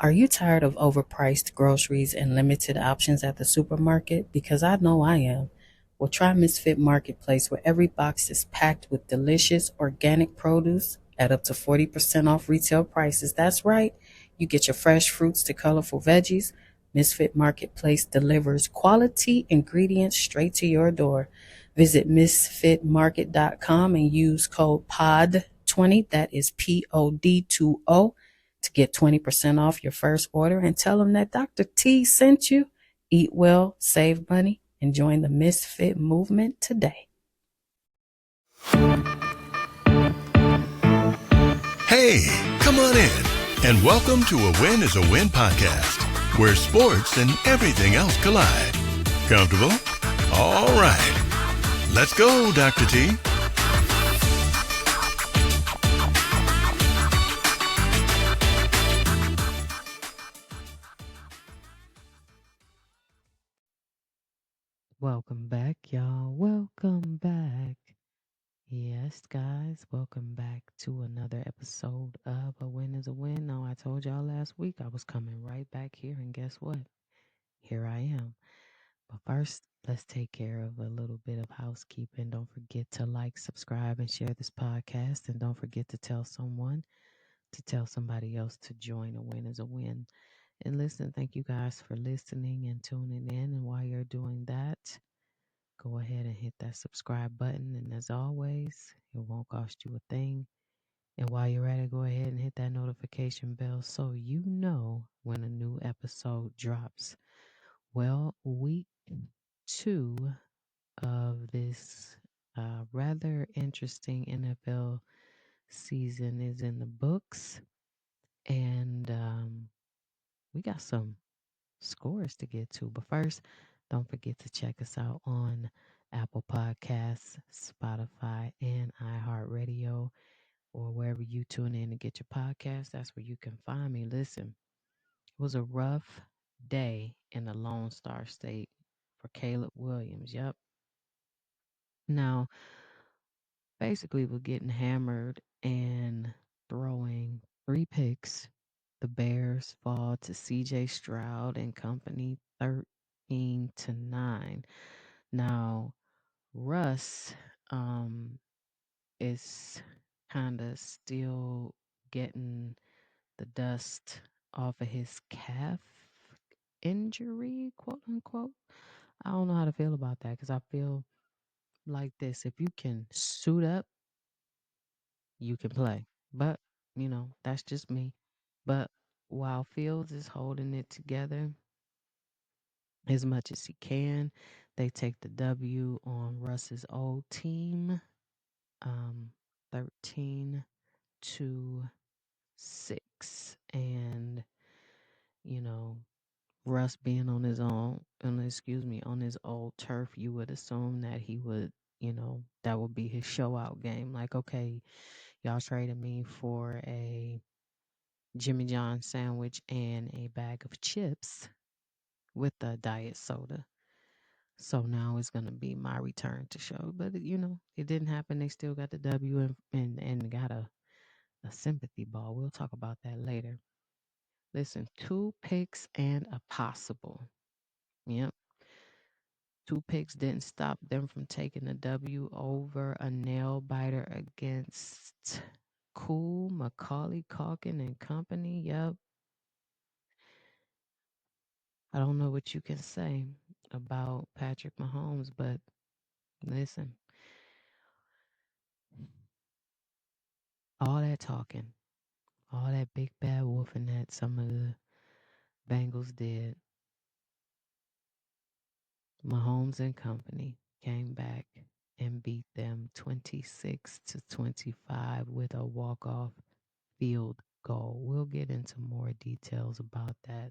Are you tired of overpriced groceries and limited options at the supermarket? Because I know I am. Well, try Misfit Marketplace, where every box is packed with delicious organic produce at up to 40% off retail prices. That's right. You get your fresh fruits to colorful veggies. Misfit Marketplace delivers quality ingredients straight to your door. Visit misfitmarket.com and use code POD20, that is POD20, to get 20% off your first order, and tell them that Dr. T sent you. Eat well, save money, and join the Misfit movement today. Hey, come on in and welcome to A Win is a Win podcast, where sports and everything else collide. Comfortable? All right. Let's go, Dr. T. Welcome back, y'all. Welcome back. Yes, guys, welcome back to another episode of A Win is a Win. Now, I told y'all last week I was coming right back here, and guess what? Here I am. But first, let's take care of a little bit of housekeeping. Don't forget to like, subscribe, and share this podcast. And don't forget to tell somebody else to join A Win is a Win. And listen, thank you guys for listening and tuning in. And while you're doing that, go ahead and hit that subscribe button. And as always, it won't cost you a thing. And while you're at it, go ahead and hit that notification bell so you know when a new episode drops. Well, week 2 of this rather interesting NFL season is in the books. And we got some scores to get to. But first, don't forget to check us out on Apple Podcasts, Spotify, and iHeartRadio, or wherever you tune in to get your podcast. That's where you can find me. Listen, it was a rough day in the Lone Star State for Caleb Williams. Yep. Now, basically, we're getting hammered and throwing 3 picks. The Bears fall to CJ Stroud and company 13-9. Now, Russ is kind of still getting the dust off of his calf injury, quote unquote. I don't know how to feel about that because I feel like this. If you can suit up, you can play. But, that's just me. But while Fields is holding it together as much as he can, they take the W on Russ's old team, 13-6. And, you know, Russ being on his on his old turf, you would assume that he would, that would be his show out game. Like, okay, y'all traded me for a Jimmy John sandwich and a bag of chips with a diet soda. So now it's going to be my return to show. But, it didn't happen. They still got the W and got a sympathy ball. We'll talk about that later. Listen, 2 picks and a possible. Yep. 2 picks didn't stop them from taking the W over a nail biter against Cool, Macaulay Culkin and company. Yep. I don't know what you can say about Patrick Mahomes, but listen, all that talking, all that big bad wolfing that some of the Bengals did, Mahomes and company came back and beat them 26-25 with a walk-off field goal. We'll get into more details about that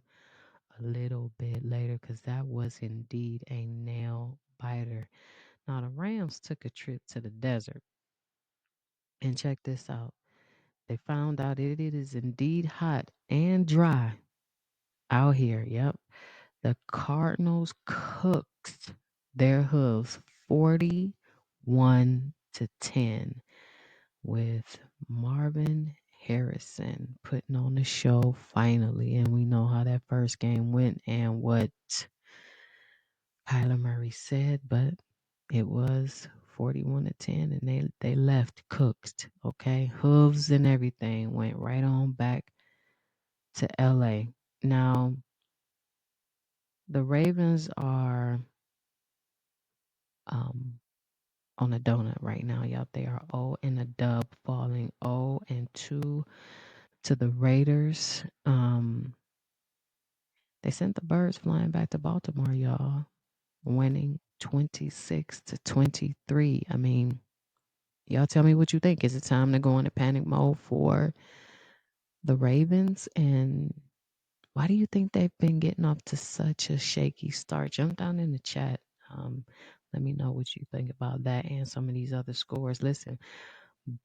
a little bit later because that was indeed a nail biter. Now, the Rams took a trip to the desert. And check this out. They found out it is indeed hot and dry out here. Yep. The Cardinals cooked their hooves 41-10 with Marvin Harrison putting on the show finally. And we know how that first game went and what Kyler Murray said, but it was 41-10, and they left cooked. Okay, hooves and everything went right on back to LA. Now the Ravens are um, on a donut right now, y'all. They are 0 and a dub, falling 0-2 to the Raiders. They sent the birds flying back to Baltimore, y'all, winning 26-23. I mean, y'all tell me what you think. Is it time to go into panic mode for the Ravens? And why do you think they've been getting off to such a shaky start? Jump down in the chat. Um, Let me know what you think about that and some of these other scores. Listen,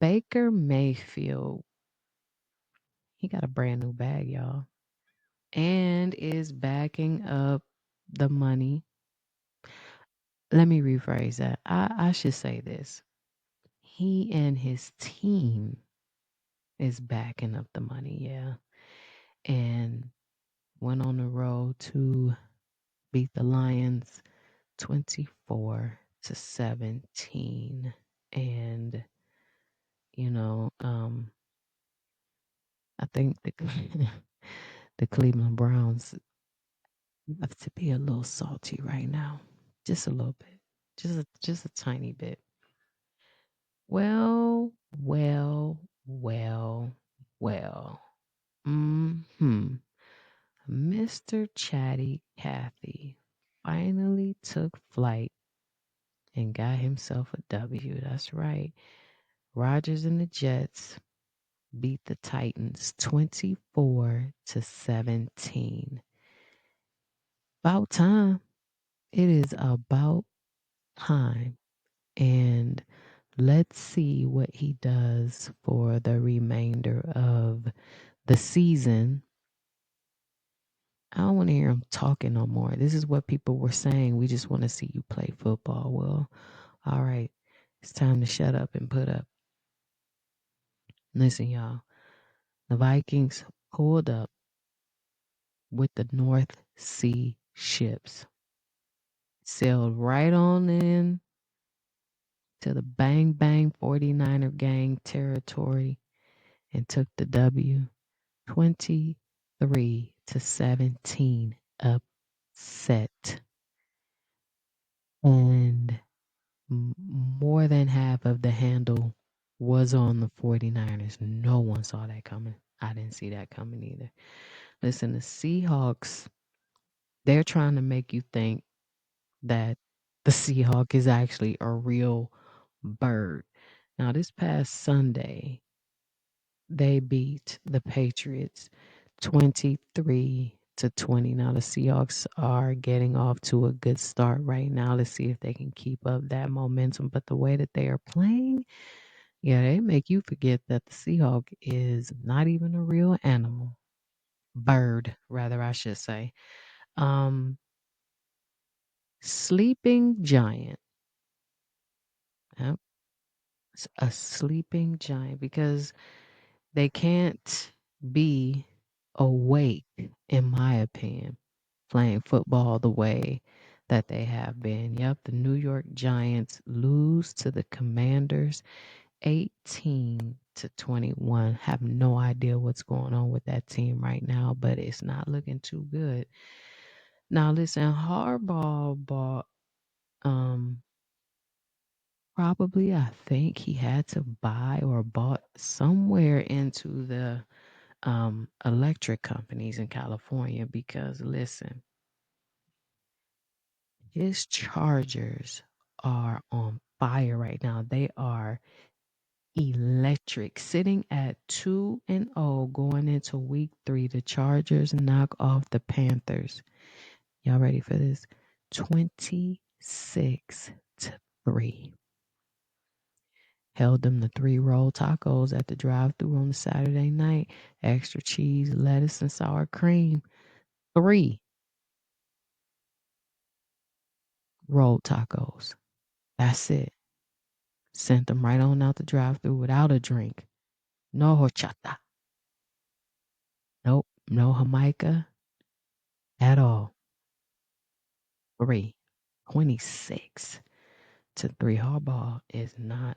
Baker Mayfield, he got a brand new bag, y'all, and is backing up the money. Let me rephrase that. I should say this. He and his team is backing up the money, yeah. And went on the road to beat the Lions 24-17. And, you know, I think the the Cleveland Browns have to be a little salty right now. Just a little bit. Just a tiny bit. Well, well, well, well. Hmm. Mr. Chatty Cathy finally took flight and got himself a W. That's right. Rodgers and the Jets beat the Titans 24-17. About time. It is about time. And let's see what he does for the remainder of the season. I don't want to hear him talking no more. This is what people were saying. We just want to see you play football. Well, all right. It's time to shut up and put up. Listen, y'all. The Vikings pulled up with the North Sea ships, sailed right on in to the Bang Bang 49er gang territory and took the W 23-17 upset. And more than half of the handle was on the 49ers. No one saw that coming. I didn't see that coming either. Listen, the Seahawks, they're trying to make you think that the Seahawk is actually a real bird. Now, this past Sunday, they beat the Patriots 23-20. Now, the Seahawks are getting off to a good start right now. Let's see if they can keep up that momentum. But the way that they are playing, yeah, they make you forget that the Seahawk is not even a real animal. Bird, rather, I should say. Um, Sleeping giant. Yep, it's a sleeping giant because they can't be awake, in my opinion, playing football the way that they have been. Yep, the New York Giants lose to the Commanders 18-21. Have no idea what's going on with that team right now, but it's not looking too good. Now listen, Harbaugh bought probably I think he had to buy or bought somewhere into the electric companies in California because listen, his chargers are on fire right now. They are electric, sitting at 2-0 going into week 3. The Chargers knock off the Panthers. Y'all ready for this? 26-3. Held them to 3 roll tacos at the drive-thru on the Saturday night. Extra cheese, lettuce, and sour cream. 3 rolled tacos. That's it. Sent them right on out the drive-thru without a drink. No horchata. No Jamaica at all. 3. 26 to 3. Harbaugh is not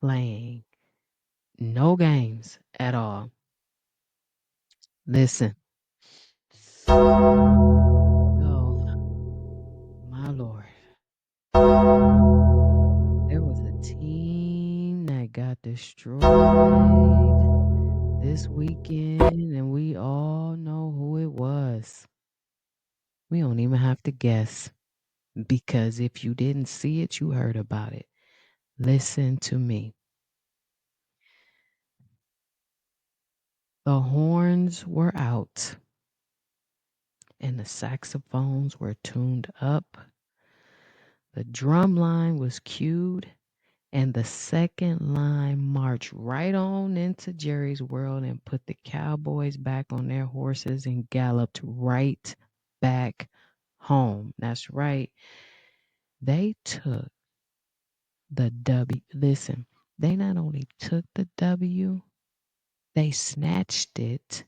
playing no games at all. Listen. Oh, my Lord. There was a team that got destroyed this weekend, and we all know who it was. We don't even have to guess because if you didn't see it, you heard about it. Listen to me. The horns were out and the saxophones were tuned up. The drum line was cued, and the second line marched right on into Jerry's world and put the Cowboys back on their horses and galloped right back home. That's right. They took the W. Listen, they not only took the W, they snatched it,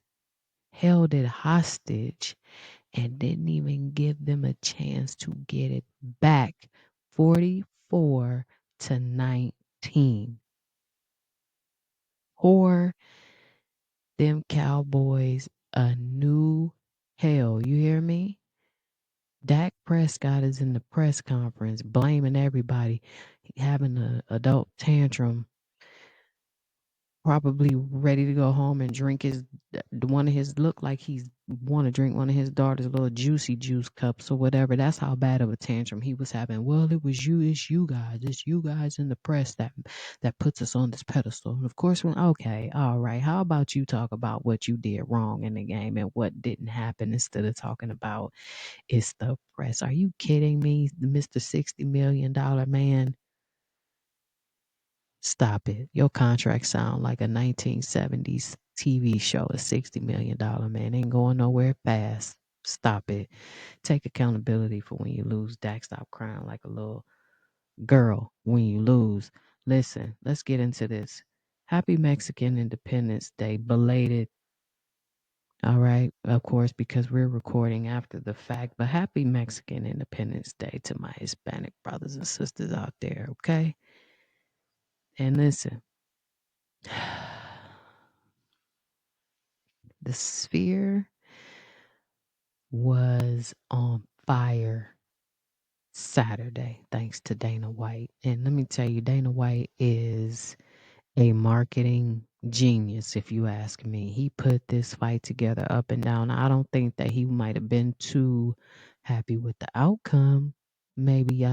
held it hostage, and didn't even give them a chance to get it back. 44-19. Pour them Cowboys a new hell. You hear me? Dak Prescott is in the press conference blaming everybody, having an adult tantrum, probably ready to go home and drink his one of his look like he's want to drink one of his daughter's little juicy juice cups or whatever. That's how bad of a tantrum he was having. Well, it's you guys in the press that puts us on this pedestal. And of course, when okay, all right, how about you talk about what you did wrong in the game and what didn't happen instead of talking about it's the press? Are you kidding me, Mr. $60 million man? Stop it. Your contract sound like a 1970s TV show. A $60 million man ain't going nowhere fast. Stop it. Take accountability for when you lose. Dak, stop crying like a little girl when you lose. Listen, let's get into this. Happy Mexican Independence Day. Belated. All right. Of course, because we're recording after the fact. But happy Mexican Independence Day to my Hispanic brothers and sisters out there. Okay. And listen. The Sphere was on fire Saturday, thanks to Dana White. And let me tell you, Dana White is a marketing genius, if you ask me. He put this fight together up and down. I don't think that he might have been too happy with the outcome. Maybe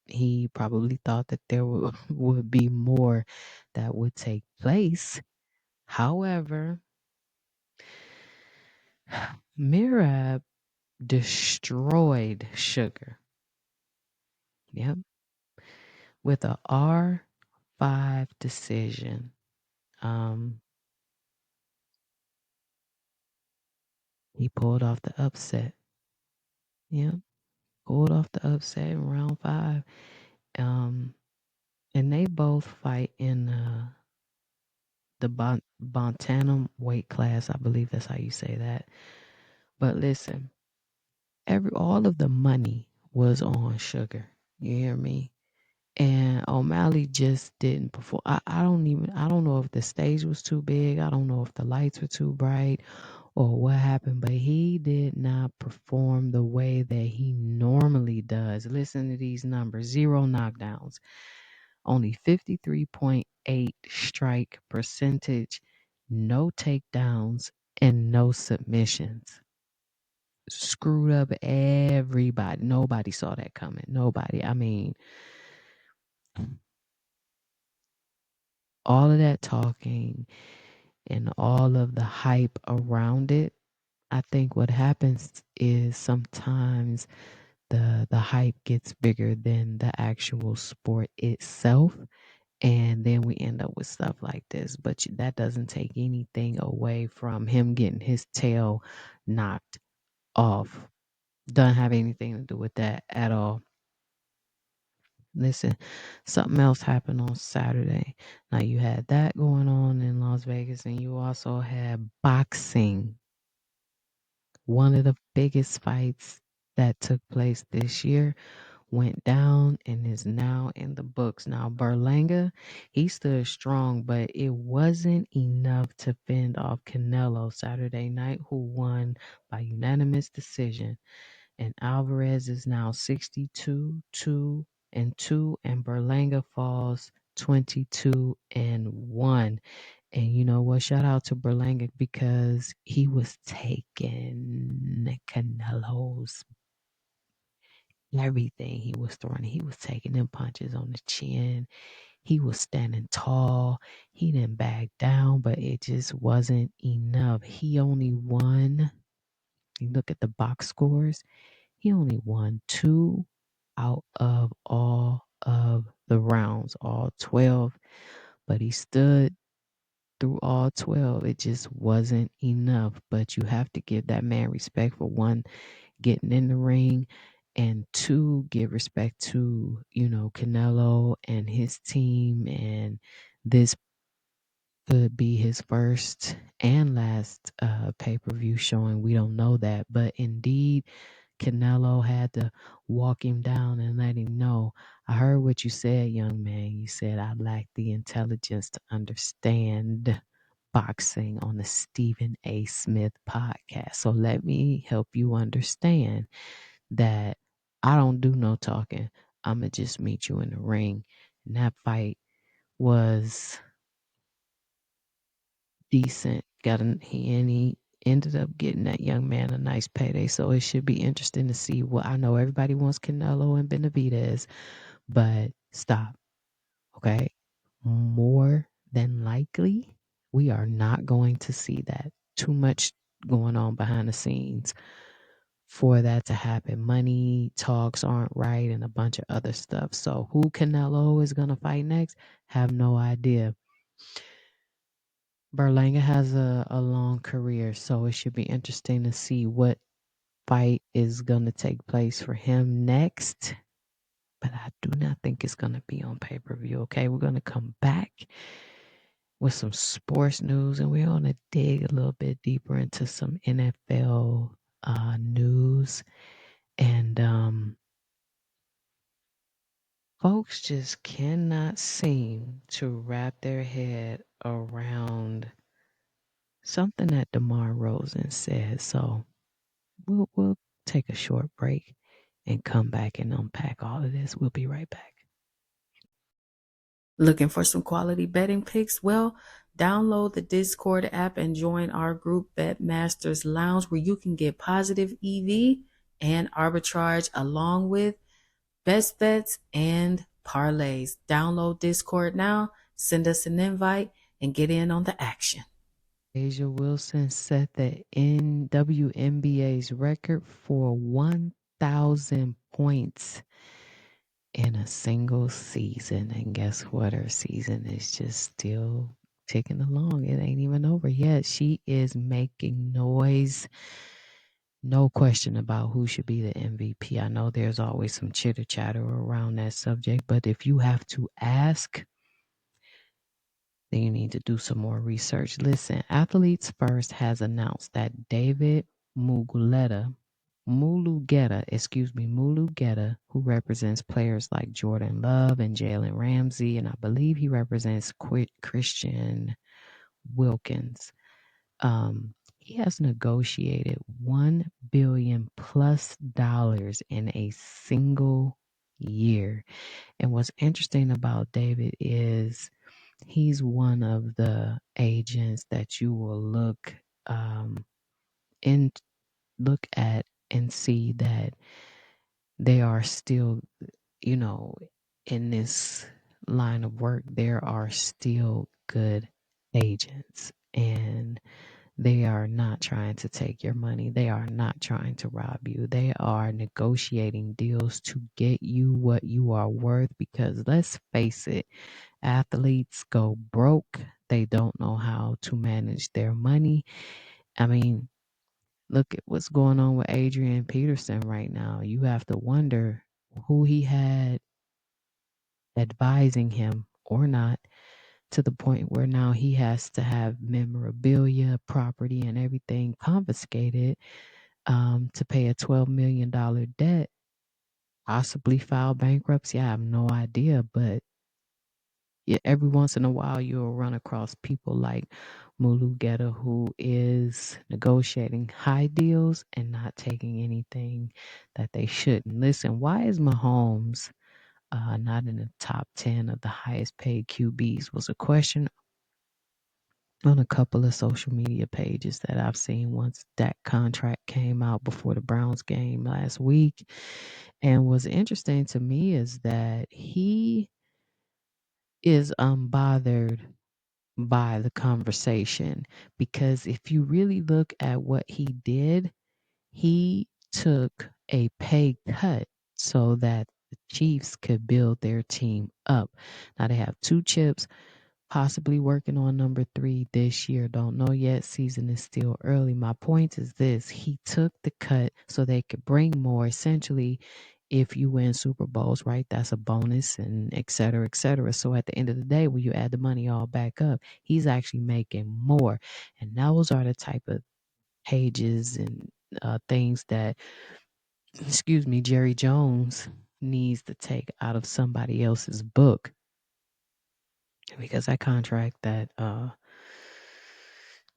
he probably thought that there would be more that would take place. However, Mirab destroyed Sugar. Yep. With a R5 decision. Um, he pulled off the upset. Yep. Pulled off the upset in round 5. Um, and they both fight in the Bantam weight class. I believe that's how you say that. But listen, all of the money was on Sugar. You hear me? And O'Malley just didn't perform. I don't know if the stage was too big. I don't know if the lights were too bright or what happened, but he did not perform the way that he normally does. Listen to these numbers: 0 knockdowns, only 53.8 strike percentage, no takedowns, and no submissions. Screwed up everybody. Nobody saw that coming. Nobody. I mean, all of that talking and all of the hype around it, I think what happens is sometimes the hype gets bigger than the actual sport itself, and then we end up with stuff like this. But that doesn't take anything away from him getting his tail knocked off. Doesn't have anything to do with that at all. Listen, something else happened on Saturday. Now you had that going on in Las Vegas, and you also had boxing. One of the biggest fights that took place this year went down and is now in the books. Now, Berlanga, he stood strong, but it wasn't enough to fend off Canelo Saturday night, who won by unanimous decision. And Alvarez is now 62, 2-2, and Berlanga falls 22-1. And you know what? Shout out to Berlanga because he was taking Canelo's everything he was throwing. He was taking them punches on the chin. He was standing tall. He didn't back down, but it just wasn't enough. He only won. You look at the box scores. He only won 2 out of all of the rounds, all 12. But he stood through all 12. It just wasn't enough. But you have to give that man respect for one, getting in the ring, and two, give respect to, Canelo and his team. And this could be his first and last pay-per-view showing. We don't know that. But indeed, Canelo had to walk him down and let him know. I heard what you said, young man. You said I lack the intelligence to understand boxing on the Stephen A. Smith podcast. So let me help you understand that I don't do no talking. I'm going to just meet you in the ring. And that fight was decent. He ended up getting that young man a nice payday. So it should be interesting to see what. I know everybody wants Canelo and Benavidez, but stop. Okay. More than likely, we are not going to see that. Too much going on behind the scenes for that to happen. Money talks aren't right and a bunch of other stuff. So who Canelo is going to fight next? Have no idea. Berlanga has a long career, so it should be interesting to see what fight is going to take place for him next. But I do not think it's going to be on pay-per-view. Okay, we're going to come back with some sports news, and we're going to dig a little bit deeper into some NFL news. And folks just cannot seem to wrap their head around something that DeMar Rosen said. So we'll take a short break and come back and unpack all of this. We'll be right back. Looking for some quality betting picks? Well, download the Discord app and join our group Bet Masters Lounge, where you can get positive EV and arbitrage along with best bets and parlays. Download Discord now, send us an invite, and get in on the action. Asia Wilson set the WNBA's record for 1,000 points in a single season. And guess what? Her season is just still ticking along. It ain't even over yet. She is making noise. No question about who should be the MVP. I know there's always some chitter chatter around that subject, but if you have to ask, then you need to do some more research. Listen, Athletes First has announced that David Mulugeta, who represents players like Jordan Love and Jalen Ramsey, and I believe he represents Christian Wilkins. He has negotiated $1 billion plus in a single year. And what's interesting about David is he's one of the agents that you will in look at and see that they are still, you know, in this line of work, there are still good agents, and they are not trying to take your money. They are not trying to rob you. They are negotiating deals to get you what you are worth, because let's face it, athletes go broke. They don't know how to manage their money. I mean, look at what's going on with Adrian Peterson right now. You have to wonder who he had advising him or not, to the point where now he has to have memorabilia, property, and everything confiscated to pay a $12 million debt, possibly file bankruptcy. I have no idea, but yeah, every once in a while you'll run across people like Mulugeta who is negotiating high deals and not taking anything that they shouldn't. Listen, why is Mahomes not in the top 10 of the highest paid QBs was a question on a couple of social media pages that I've seen once that contract came out before the Browns game last week. And what's interesting to me is that he is unbothered by the conversation because if you really look at what he did, he took a pay cut so that the Chiefs could build their team up. Now they have two chips, possibly working on number 3 this year. Don't know yet. Season is still early. My point is this: he took the cut so they could bring more. Essentially, if you win Super Bowls, right, that's a bonus and et cetera, et cetera. So at the end of the day, when you add the money all back up, he's actually making more. And those are the type of pages and things that, excuse me, Jerry Jones needs to take out of somebody else's book, because that contract that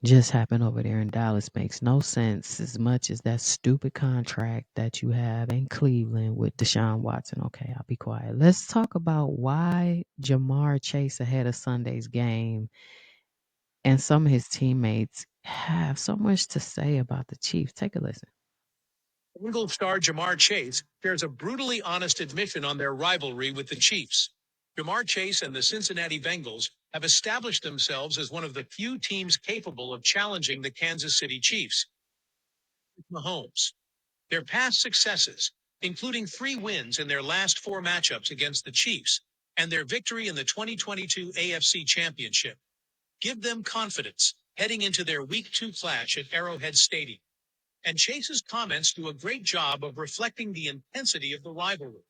just happened over there in Dallas makes no sense as much as that stupid contract that you have in Cleveland with Deshaun Watson. Okay, I'll be quiet. Let's talk about why Jamar Chase ahead of Sunday's game and some of his teammates have so much to say about the Chiefs. Take a listen. Bengals star Jamar Chase shares a brutally honest admission on their rivalry with the Chiefs. Jamar Chase and the Cincinnati Bengals have established themselves as one of the few teams capable of challenging the Kansas City Chiefs. Mahomes. Their past successes, including 3 wins in their last 4 matchups against the Chiefs, and their victory in the 2022 AFC Championship, give them confidence heading into their Week 2 clash at Arrowhead Stadium. And Chase's comments do a great job of reflecting the intensity of the rivalry.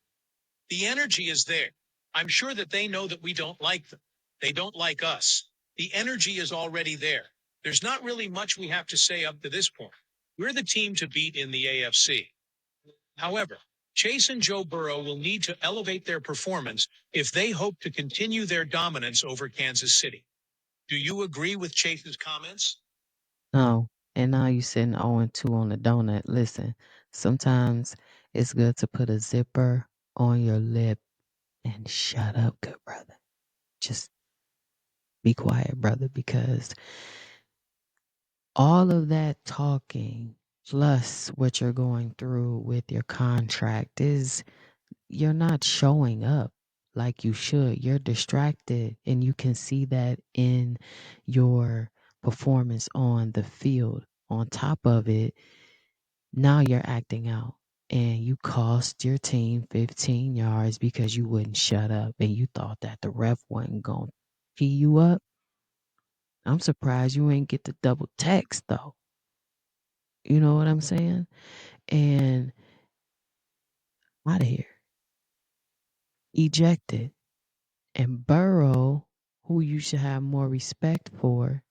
The energy is there. I'm sure that they know that we don't like them. They don't like us. The energy is already there. There's not really much we have to say up to this point. We're the team to beat in the AFC. However, Chase and Joe Burrow will need to elevate their performance if they hope to continue their dominance over Kansas City. Do you agree with Chase's comments? No, and now you sitting 0-2 on the donut. Listen, sometimes it's good to put a zipper on your lip and shut up, good brother. Just be quiet, brother, because all of that talking plus what you're going through with your contract is you're not showing up like you should. You're distracted, and you can see that in your performance on the field. On top of it, now you're acting out and you cost your team 15 yards because you wouldn't shut up and you thought that the ref wasn't going to tee you up. I'm surprised you ain't get the double text though. You know what I'm saying? And out of here, ejected. And Burrow, who you should have more respect for,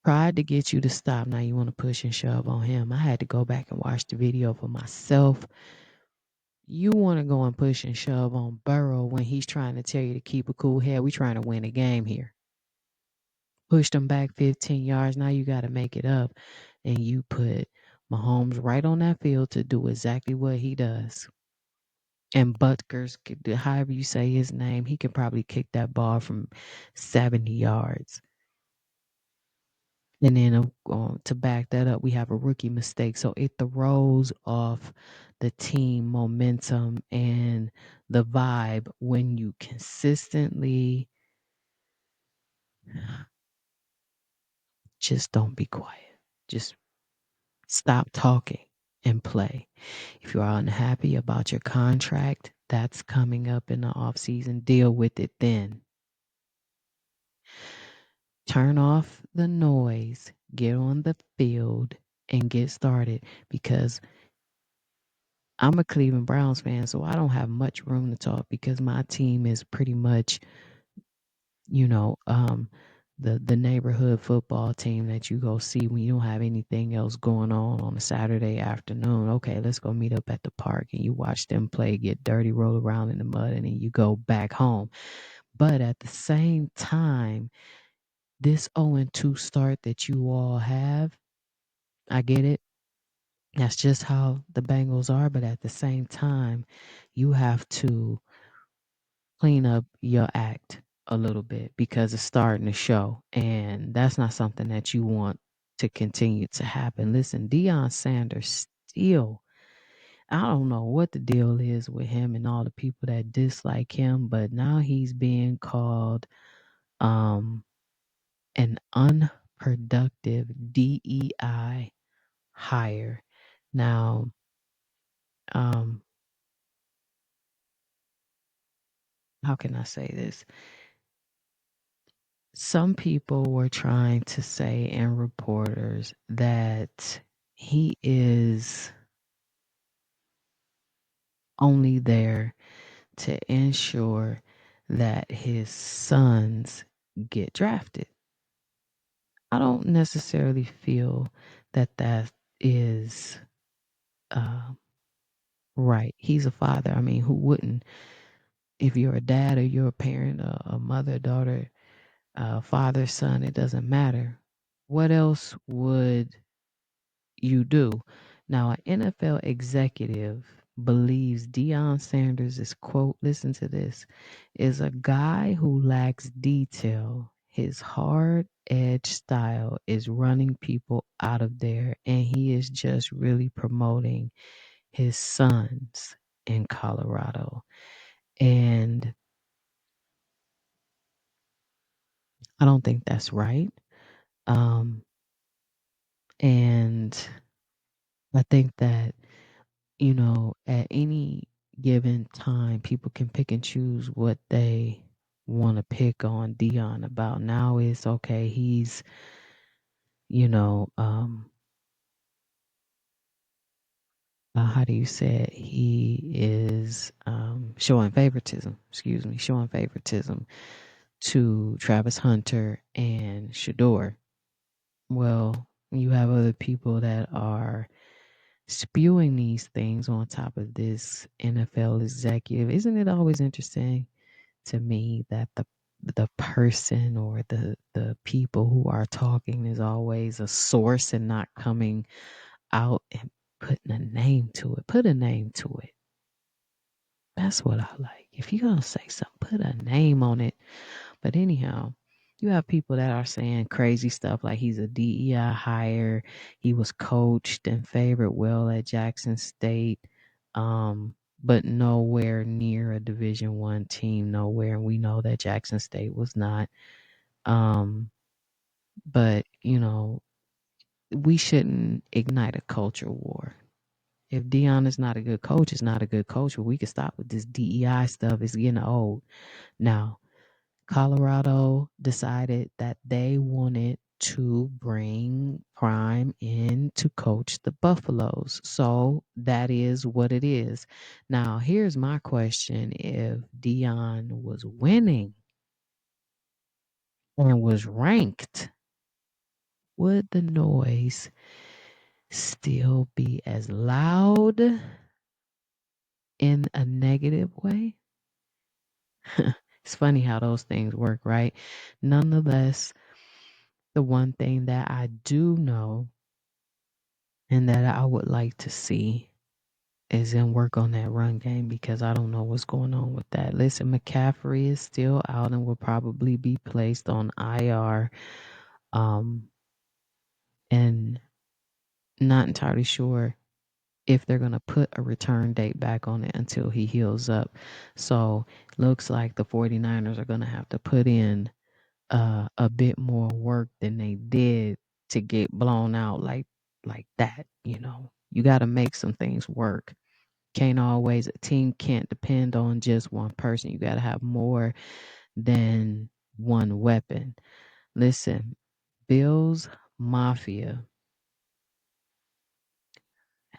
tried to get you to stop. Now you want to push and shove on him. I had to go back and watch the video for myself. You want to go and push and shove on Burrow when he's trying to tell you to keep a cool head. We trying to win a game here. Pushed him back 15 yards. Now you got to make it up. And you put Mahomes right on that field to do exactly what he does. And Butker's, however you say his name, he could probably kick that ball from 70 yards. And then to back that up, we have a rookie mistake. So it throws off the team momentum and the vibe when you consistently just don't be quiet. Just stop talking and play. If you are unhappy about your contract, that's coming up in the off season. Deal with it then. Turn off the noise, get on the field, and get started, because I'm a Cleveland Browns fan, so I don't have much room to talk because my team is pretty much, you know, the neighborhood football team that you go see when you don't have anything else going on a Saturday afternoon. Okay, let's go meet up at the park, and you watch them play, get dirty, roll around in the mud, and then you go back home. But at the same time, this 0-2 start that you all have, I get it. That's just how the Bengals are. But at the same time, you have to clean up your act a little bit because it's starting to show. And that's not something that you want to continue to happen. Listen, Deion Sanders still, I don't know what the deal is with him and all the people that dislike him, but now he's being called um, an unproductive DEI hire. Now, um, how can I say this? Some people were trying to say, and reporters, that he is only there to ensure that his sons get drafted. I don't necessarily feel that that is uh, right. He's a father. I mean, who wouldn't? If you're a dad or you're a parent, a mother, daughter, father, son, it doesn't matter. What else would you do? Now, an NFL executive believes Deion Sanders is, quote, listen to this, is a guy who lacks detail. His hard edge style is running people out of there, and he is just really promoting his sons in Colorado. And I don't think that's right. Um, and I think that, at any given time, people can pick and choose what they want to pick on Dion about. Now it's okay. He's, you know, how do you say it? He is showing favoritism, showing favoritism to Travis Hunter and Shador. Well, you have other people that are spewing these things on top of this NFL executive. Isn't it always interesting to me that the person or the people who are talking is always a source and not coming out and putting a name to it. Put a name to it. That's what I like. If you're gonna say something, put a name on it. But anyhow, you have people that are saying crazy stuff like he's a DEI hire. He was coached and favored well at Jackson State, but nowhere near a Division One team. Nowhere, and we know that Jackson State was not. Um, but we shouldn't ignite a culture war. If Dion is not a good coach, it's not a good coach. But we can stop with this DEI stuff. It's getting old now. Colorado decided that they wanted to bring Prime in to coach the Buffaloes. So that is what it is. Now, here's my question. If Dion was winning and was ranked, would the noise still be as loud in a negative way? It's funny how those things work, right? Nonetheless, the one thing that I do know and that I would like to see is in work on that run game because I don't know what's going on with that. Listen, McCaffrey is still out and will probably be placed on IR. And not entirely sure if they're going to put a return date back on it until he heals up. So looks like the 49ers are going to have to put in a bit more work than they did to get blown out like that. You got to make some things work. A team can't depend on just one person. You got to have more than one weapon. Listen, Bills Mafia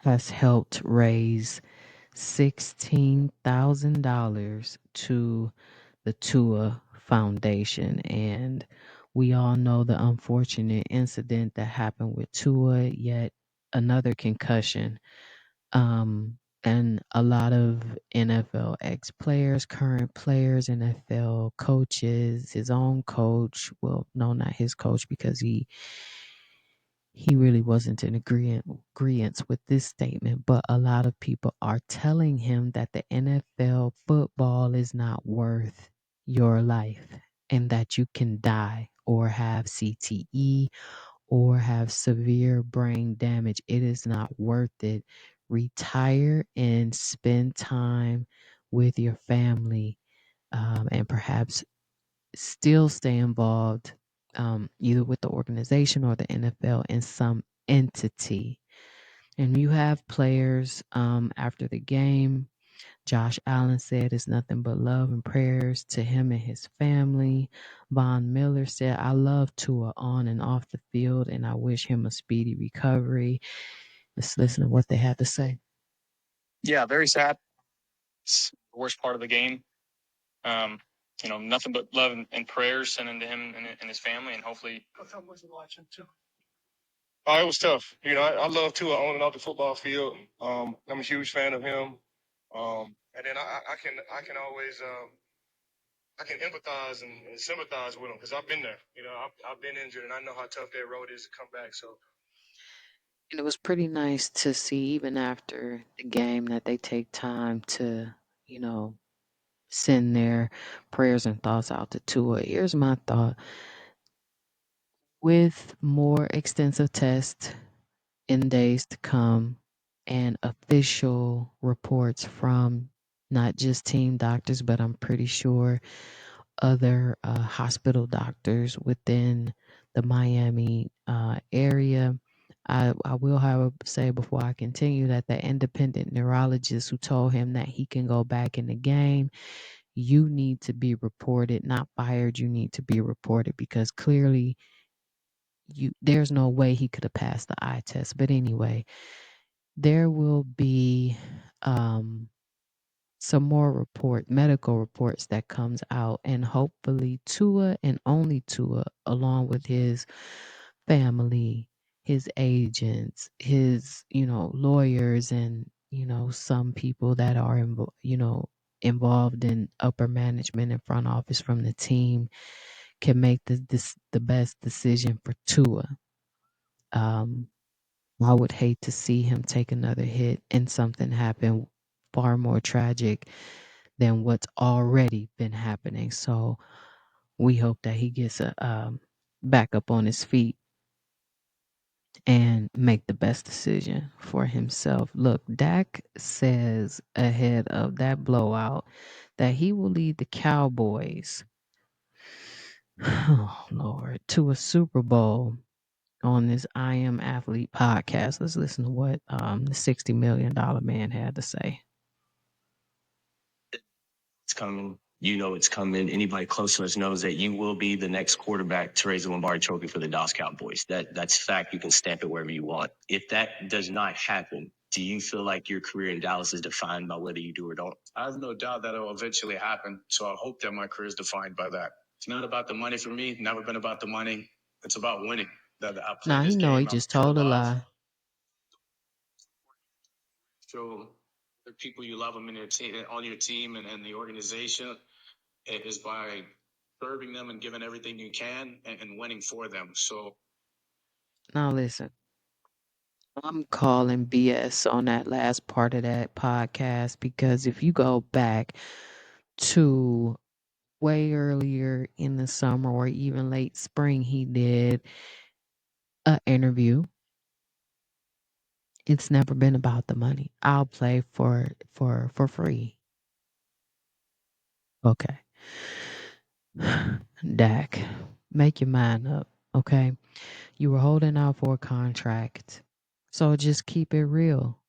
has helped raise $16,000 to the Tua Foundation. And We all know the unfortunate incident that happened with Tua, yet another concussion. And a lot of NFL ex players, current players, NFL coaches, his own coach. Well, no, not his coach because he really wasn't in agreement with this statement. But a lot of people are telling him that the NFL football is not worth your life and that you can die or have CTE or have severe brain damage. It is not worth it. Retire and spend time with your family, and perhaps still stay involved, either with the organization or the NFL in some entity. And you have players, after the game. Josh Allen said it's nothing but love and prayers to him and his family. Von Miller said, I love Tua on and off the field, and I wish him a speedy recovery. Let's listen to what they had to say. Yeah, very sad. It's the worst part of the game. Um, nothing but love and prayers sending to him and his family, and hopefully. Oh, it was tough. I love Tua on and off the football field. I'm a huge fan of him. And then I can always I can empathize and sympathize with him because I've been there. I've been injured and I know how tough that road is to come back. So And it was pretty nice to see, even after the game, that they take time to, you know, send their prayers and thoughts out to Tua. Here's my thought: with more extensive tests in days to come and official reports from not just team doctors, but I'm pretty sure other hospital doctors within the Miami area. I will, however, say before I continue that the independent neurologist who told him that he can go back in the game, you need to be reported, not fired. You need to be reported because clearly there's no way he could have passed the eye test. But anyway, there will be some more medical reports that comes out, and hopefully Tua and only Tua, along with his family, his agents, his lawyers, and some people that are involved in upper management and front office from the team can make the best decision for Tua. um I would hate to see him take another hit and something happen far more tragic than what's already been happening. So we hope that he gets back up on his feet and make the best decision for himself. Look, Dak says ahead of that blowout that he will lead the Cowboys, oh Lord, to a Super Bowl on this I Am Athlete podcast. Let's listen to what the $60 million man had to say. it's coming. It's coming. Anybody close to us knows that you will be the next quarterback to raise the Lombardi Trophy for the Dallas Cowboys. That's fact. You can stamp it wherever you want. If that does not happen, do you feel like your career in Dallas is defined by whether you do or don't? I have no doubt that it will eventually happen. So I hope that my career is defined by that. It's not about the money for me. Never been about the money. It's about winning. That I play Nah, he this know he game just for told a love. lie. Show the people you love them in your team, on your team, and the organization. It is by serving them and giving everything you can and winning for them. So Now listen, I'm calling BS on that last part of that podcast because if you go back to way earlier in the summer or even late spring, he did an interview. It's never been about the money. I'll play for free. Okay. Dak, make your mind up, okay? You were holding out for a contract. So just keep it real,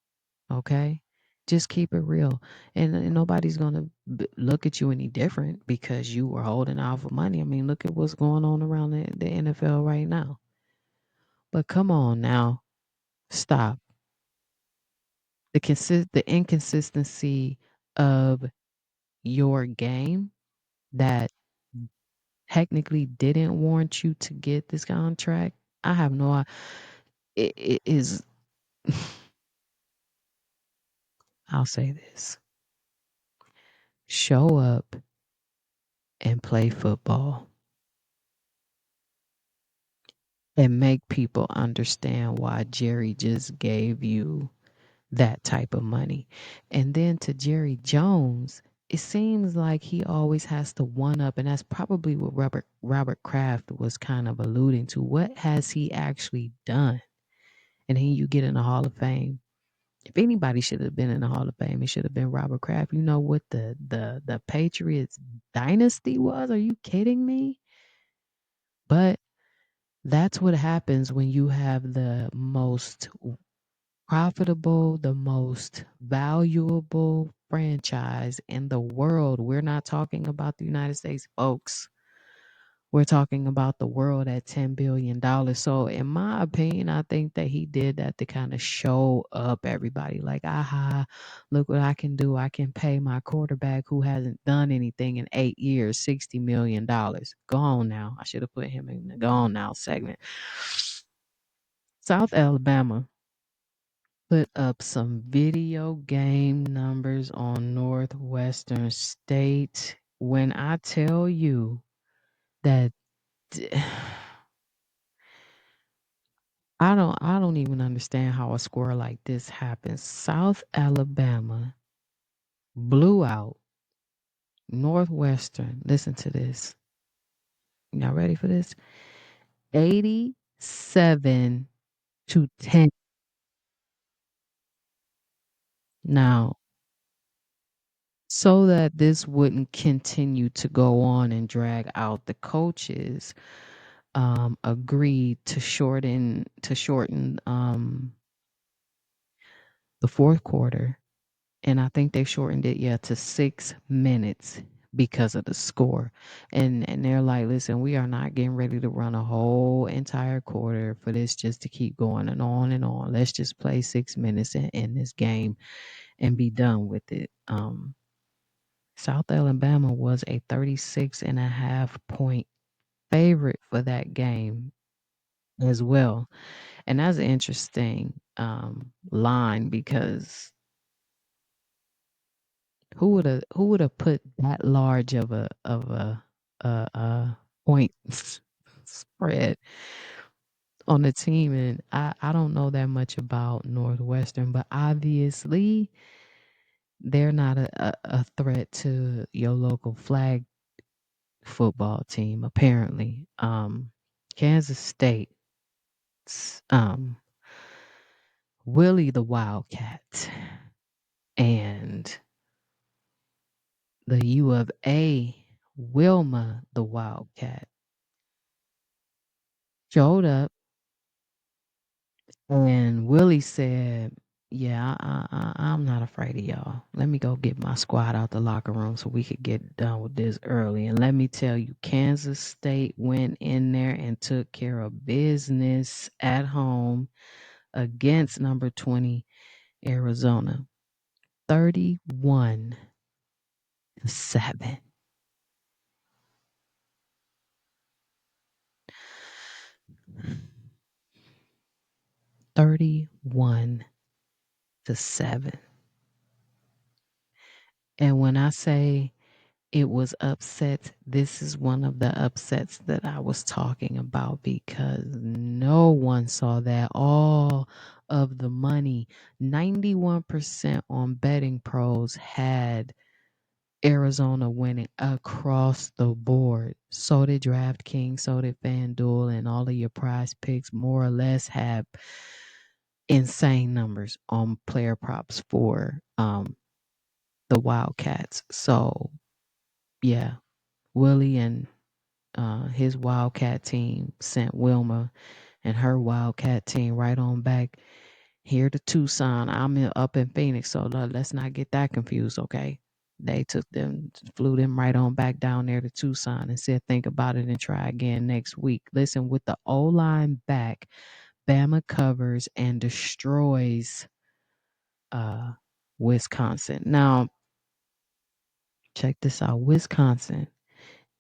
okay? Just keep it real. And nobody's going to look at you any different because you were holding out for money. I mean, look at what's going on around the NFL right now. But come on now. Stop. The inconsistency of your game, that technically didn't want you to get this contract. I have no it is I'll say this. Show up and play football and make people understand why Jerry just gave you that type of money. And then to Jerry Jones, it seems like he always has to one up, and that's probably what Robert Kraft was kind of alluding to. What has he actually done? And then you get in the Hall of Fame. If anybody should have been in the Hall of Fame, it should have been Robert Kraft. You know what the Patriots dynasty was? Are you kidding me? But that's what happens when you have the most profitable, the most valuable franchise in the world. We're not talking about the United States, folks. We're talking about the world at $10 billion. So, in my opinion, I think that he did that to kind of show up everybody like, aha, look what I can do. I can pay my quarterback who hasn't done anything in 8 years, $60 million. Go on now. I should have put him in the go on now segment. South Alabama put up some video game numbers on Northwestern State. When I tell you that I don't even understand how a score like this happens. South Alabama blew out Northwestern. Listen to this. Y'all ready for this? 87-10. Now, so that this wouldn't continue to go on and drag out, the coaches agreed to shorten the fourth quarter, and I think they shortened it, to 6 minutes because of the score. And they're like, listen, we are not getting ready to run a whole entire quarter for this just to keep going and on and on. Let's just play 6 minutes in this game and be done with it. South Alabama was a 36.5 point favorite for that game as well. And that's an interesting line because who would have put that large of a point spread on the team? And I don't know that much about Northwestern, but obviously they're not a threat to your local flag football team. Apparently, Kansas State, Willie the Wildcat, and the U of A, Wilma the Wildcat, showed up, and Willie said, yeah, I'm not afraid of y'all. Let me go get my squad out the locker room so we could get done with this early. And let me tell you, Kansas State went in there and took care of business at home against number 20, Arizona. 31-7. 31-7. And when I say it was upset, this is one of the upsets that I was talking about because no one saw that. All of the money, 91% on betting pros had Arizona winning across the board. So did DraftKings, so did FanDuel, and all of your prize picks more or less have insane numbers on player props for the Wildcats. So yeah, Willie and his Wildcat team sent Wilma and her Wildcat team right on back here to Tucson. Up in Phoenix, so let's not get that confused, okay? They flew them right on back down there to Tucson and said, think about it and try again next week. Listen, with the O-line back, Bama covers and destroys Wisconsin. Now, check this out. Wisconsin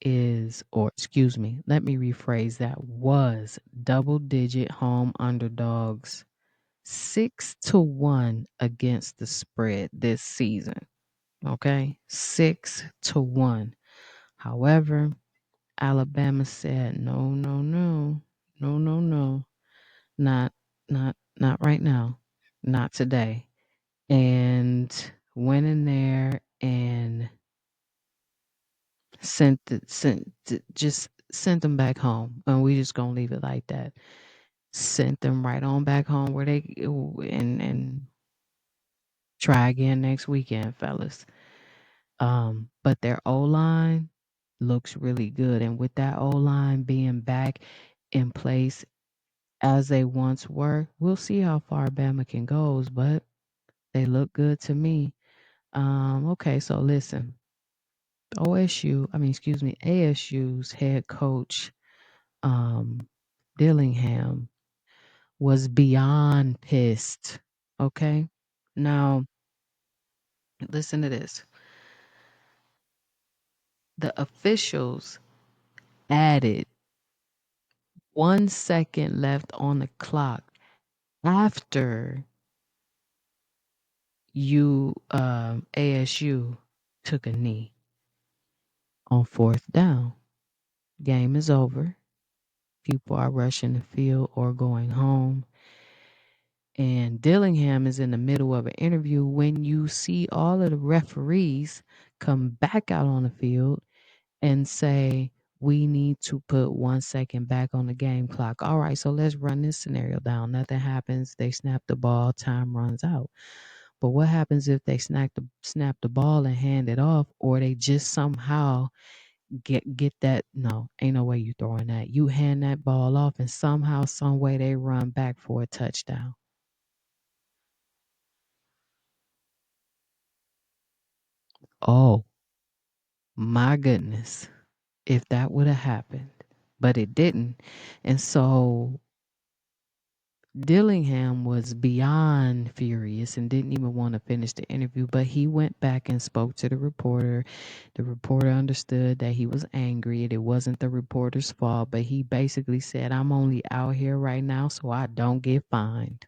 or excuse me, let me rephrase that, was double digit home underdogs 6-1 against the spread this season. Okay, 6-1. However, Alabama said, no, no, no, no, no, no, not, not right now, not today, and went in there and just sent them back home, and we just gonna leave it like that. Sent them right on back home where they and try again next weekend, fellas. But their O line looks really good, and with that O line being back in place as they once were, we'll see how far Bama can goes. But they look good to me. Okay, so listen, ASU's head coach, um, Dillingham, was beyond pissed. Okay, now listen to this. The officials added 1 second left on the clock after ASU took a knee on fourth down. Game is over. People are rushing the field or going home. And Dillingham is in the middle of an interview when you see all of the referees come back out on the field and say, we need to put 1 second back on the game clock. All right, so let's run this scenario down. Nothing happens. They snap the ball, time runs out. But what happens if they snap the ball and hand it off, or they just somehow get that? No, ain't no way you throwing that. You hand that ball off, and somehow, some way, they run back for a touchdown. Oh my goodness, if that would have happened, but it didn't, and so Dillingham was beyond furious and didn't even want to finish the interview, but he went back and spoke to the reporter. The reporter understood that he was angry and it wasn't the reporter's fault, but he basically said, I'm only out here right now so I don't get fined.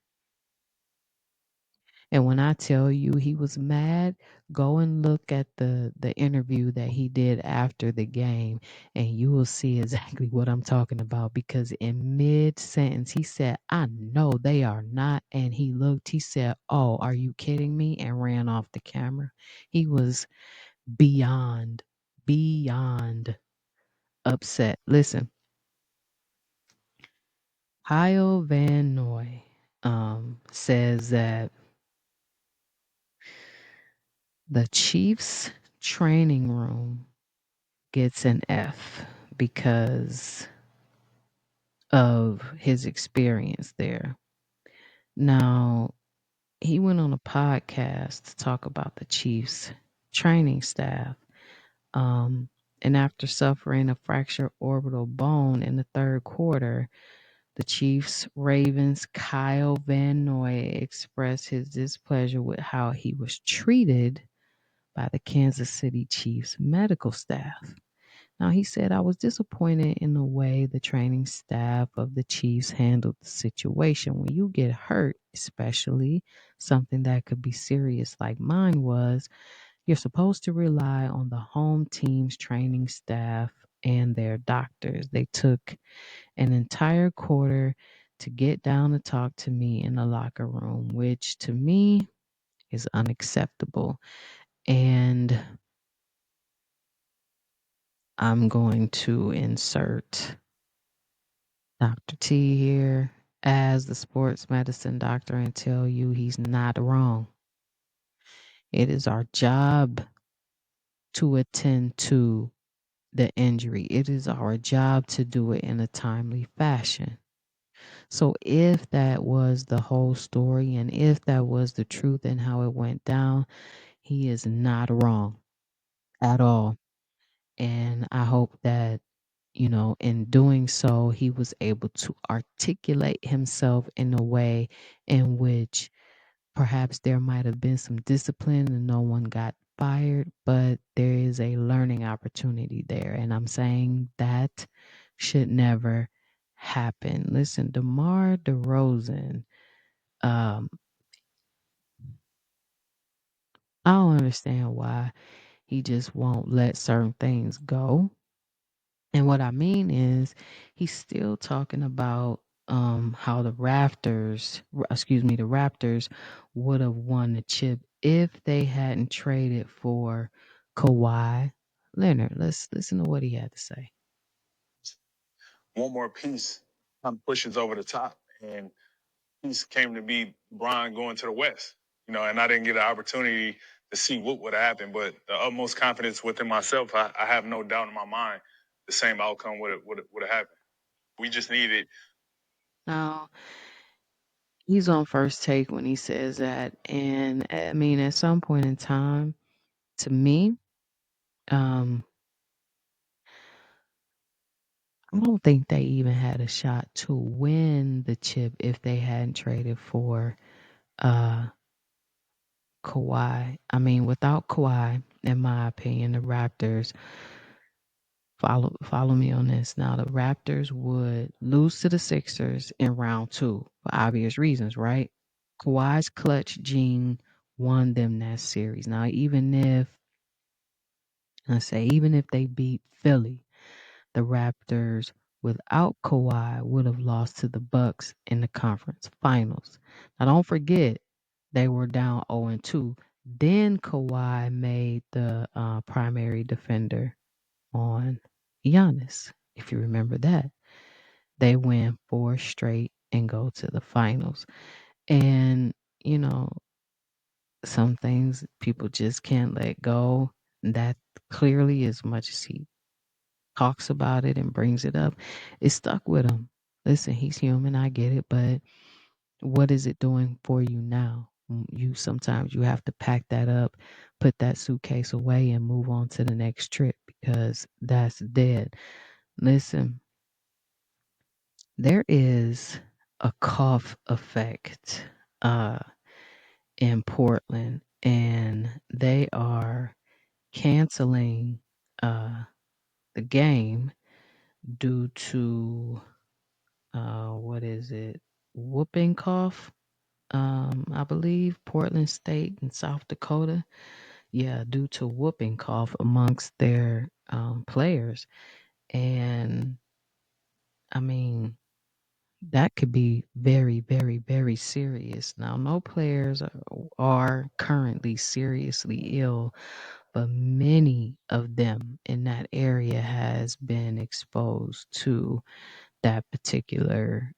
And when I tell you he was mad, go and look at the interview that he did after the game, and you will see exactly what I'm talking about. Because in mid sentence, he said, I know they are not. And he looked, he said, oh, are you kidding me? And ran off the camera. He was beyond, beyond upset. Listen, Kyle Van Noy says that the Chiefs training room gets an F because of his experience there. Now, he went on a podcast to talk about the Chiefs training staff. And after suffering a fractured orbital bone in the third quarter, the Chiefs Ravens Kyle Van Noy expressed his displeasure with how he was treated by the Kansas City Chiefs medical staff. Now, he said, I was disappointed in the way the training staff of the Chiefs handled the situation. When you get hurt, especially something that could be serious like mine was, you're supposed to rely on the home team's training staff and their doctors. They took an entire quarter to get down to talk to me in the locker room, which to me is unacceptable. And I'm going to insert Dr. T here as the sports medicine doctor and tell you he's not wrong. It is our job to attend to the injury. It is our job to do it in a timely fashion. So if that was the whole story and if that was the truth and how it went down, he is not wrong at all. And I hope that, in doing so, he was able to articulate himself in a way in which perhaps there might have been some discipline and no one got fired, but there is a learning opportunity there. And I'm saying that should never happen. Listen, DeMar DeRozan, um, I don't understand why he just won't let certain things go. And what I mean is he's still talking about how the Raptors would have won the chip if they hadn't traded for Kawhi Leonard. Let's listen to what he had to say. One more piece pushes over the top, and piece came to be Brian going to the West. And I didn't get an opportunity to see what would happen, but the utmost confidence within myself, I have no doubt in my mind the same outcome would have happened. We just needed. Now, he's on First Take when he says that. And I mean, at some point in time, to me, um, I don't think they even had a shot to win the chip if they hadn't traded for uh Kawhi. I mean, without Kawhi, in my opinion, the Raptors follow me on this. Now, the Raptors would lose to the Sixers in round two for obvious reasons, right? Kawhi's clutch gene won them that series. Now, even if they beat Philly, the Raptors without Kawhi would have lost to the Bucks in the conference finals. Now don't forget they were down 0-2. Then Kawhi made the primary defender on Giannis. If you remember that, they win four straight and go to the finals. And you know, some things people just can't let go. That clearly, as much as he talks about it and brings it up, it stuck with him. Listen, he's human, I get it, but what is it doing for you now? You sometimes you have to pack that up, put that suitcase away and move on to the next trip because that's dead. Listen, there is a cough effect uh in Portland and they are canceling the game due to what is it? Whooping cough. I believe Portland State and South Dakota. Yeah, due to whooping cough amongst their players. And I mean, that could be very, very, very serious. Now, no players are currently seriously ill, but many of them in that area has been exposed to that particular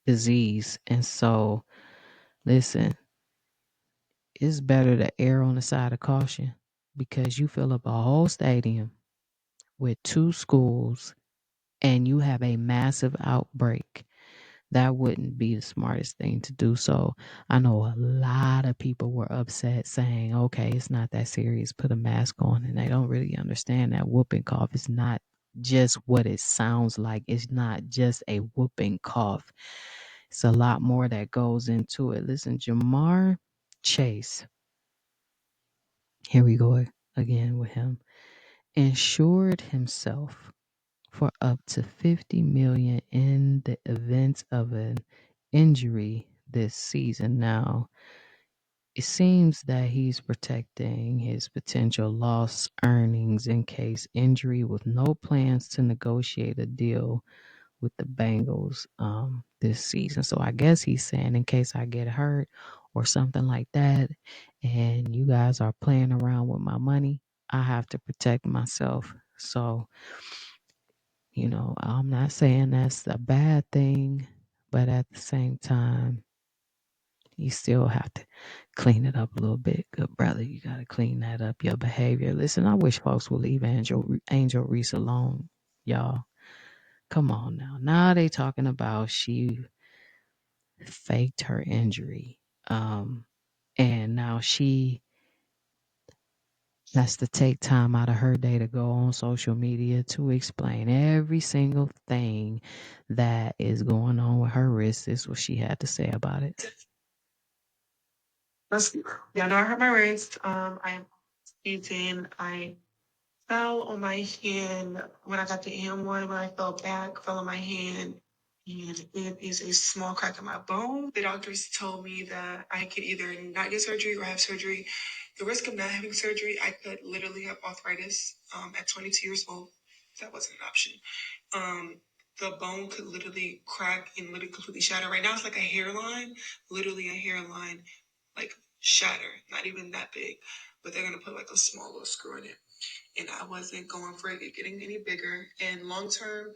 disease. And so, listen, it's better to err on the side of caution because you fill up a whole stadium with two schools and you have a massive outbreak. That wouldn't be the smartest thing to do. So I know a lot of people were upset saying, okay, it's not that serious, put a mask on. And they don't really understand that whooping cough is not just what it sounds like. It's not just a whooping cough. It's a lot more that goes into it. Listen, Jamar Chase, here we go again with him, insured himself for up to 50 million in the event of an injury this season. Now, it seems that he's protecting his potential lost earnings in case injury with no plans to negotiate a deal with the Bengals this season. So I guess he's saying in case I get hurt or something like that and you guys are playing around with my money, I have to protect myself. So, I'm not saying that's a bad thing, but at the same time, you still have to clean it up a little bit. Good brother, you got to clean that up, your behavior. Listen, I wish folks would leave Angel Reese alone, y'all. Come on now. Now they talking about she faked her injury. And now she has to take time out of her day to go on social media to explain every single thing that is going on with her wrist. This is what she had to say about it. Yeah, no, I hurt my wrist. I am using. I fell on my hand when I got the M1. When I fell back, fell on my hand, and it is a small crack in my bone. The doctors told me that I could either not get surgery or have surgery. The risk of not having surgery, I could literally have arthritis at 22 years old. That wasn't an option. Um, the bone could literally crack and literally completely shatter. Right now, it's like a hairline, literally a hairline, like shatter. Not even that big, but they're gonna put like a small little screw in it. And I wasn't going for it getting any bigger. And long term,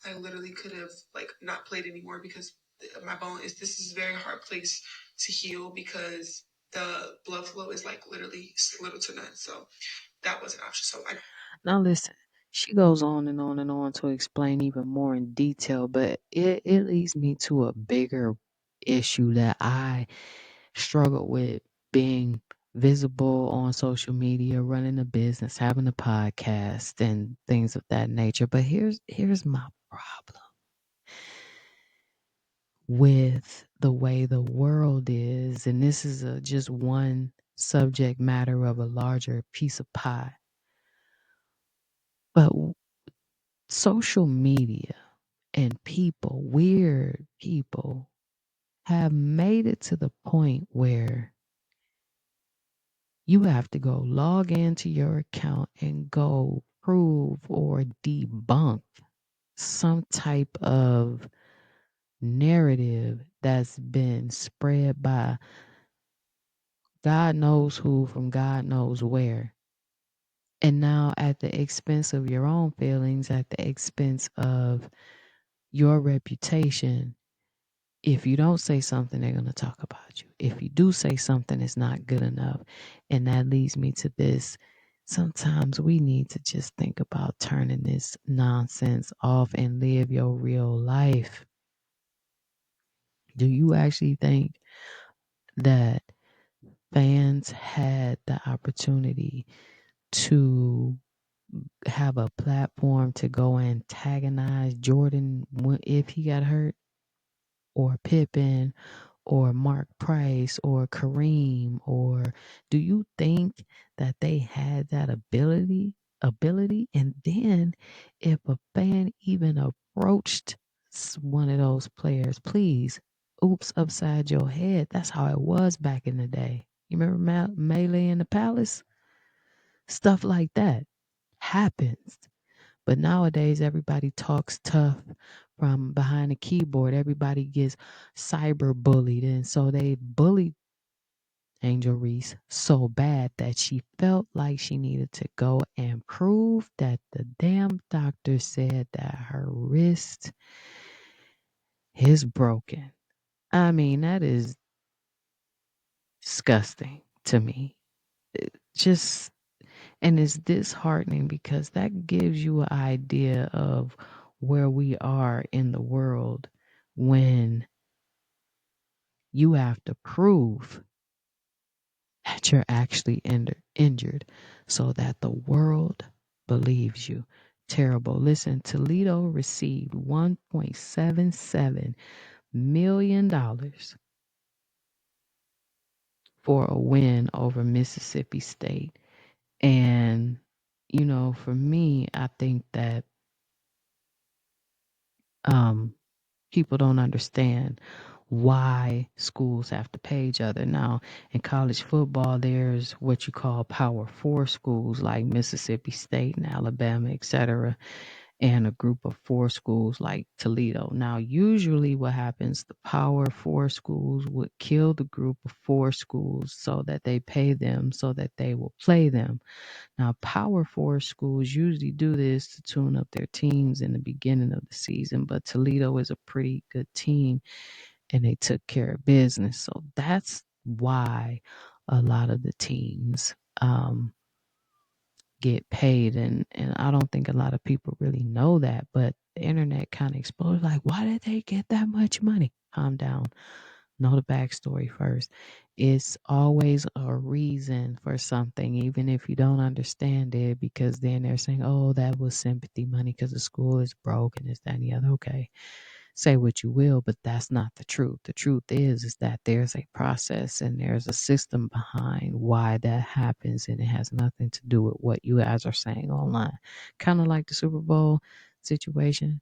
I literally could have like not played anymore because my bone is. This is a very hard place to heal because the blood flow is like literally little to none. So that was an option. So I Now listen, she goes on and on and on to explain even more in detail, but it leads me to a bigger issue that I struggle with being visible on social media, running a business, having a podcast and things of that nature. But here's my problem with the way the world is, and this is just one subject matter of a larger piece of pie. But social media and people, weird people, have made it to the point where you have to go log into your account and go prove or debunk some type of narrative that's been spread by God knows who from God knows where. And now, at the expense of your own feelings, at the expense of your reputation, if you don't say something, they're going to talk about you. If you do say something, it's not good enough. And that leads me to this. Sometimes we need to just think about turning this nonsense off and live your real life. Do you actually think that fans had the opportunity to have a platform to go antagonize Jordan if he got hurt, or Pippen, or Mark Price, or Kareem? Or do you think that they had that ability? And then if a fan even approached one of those players, please, oops, upside your head. That's how it was back in the day. You remember Melee in the Palace? Stuff like that happens. But nowadays, everybody talks tough from behind the keyboard. Everybody gets cyber bullied. And so they bullied Angel Reese so bad that she felt like she needed to go and prove that the damn doctor said that her wrist is broken. I mean, that is disgusting to me. Just, and it's disheartening because that gives you an idea of where we are in the world when you have to prove that you're actually injured so that the world believes you. Terrible. Listen, Toledo received $1.77 million for a win over Mississippi State. And, for me, I think that um, people don't understand why schools have to pay each other. Now, in college football, there's what you call Power Four schools like Mississippi State and Alabama, etc., and a group of four schools like Toledo. Now, usually what happens, the Power Four schools would kill the group of four schools so that they pay them so that they will play them. Now, Power Four schools usually do this to tune up their teams in the beginning of the season, but Toledo is a pretty good team and they took care of business. So that's why a lot of the teams get paid. And I don't think a lot of people really know that, but the internet kind of exploded like, why did they get that much money? Calm down. Know the backstory first. It's always a reason for something, even if you don't understand it, because then they're saying, oh, that was sympathy money because the school is broke and this, that, and the other. Okay. Say what you will, but that's not the truth. The truth is that there's a process and there's a system behind why that happens, and it has nothing to do with what you guys are saying online. Kind of like the Super Bowl situation.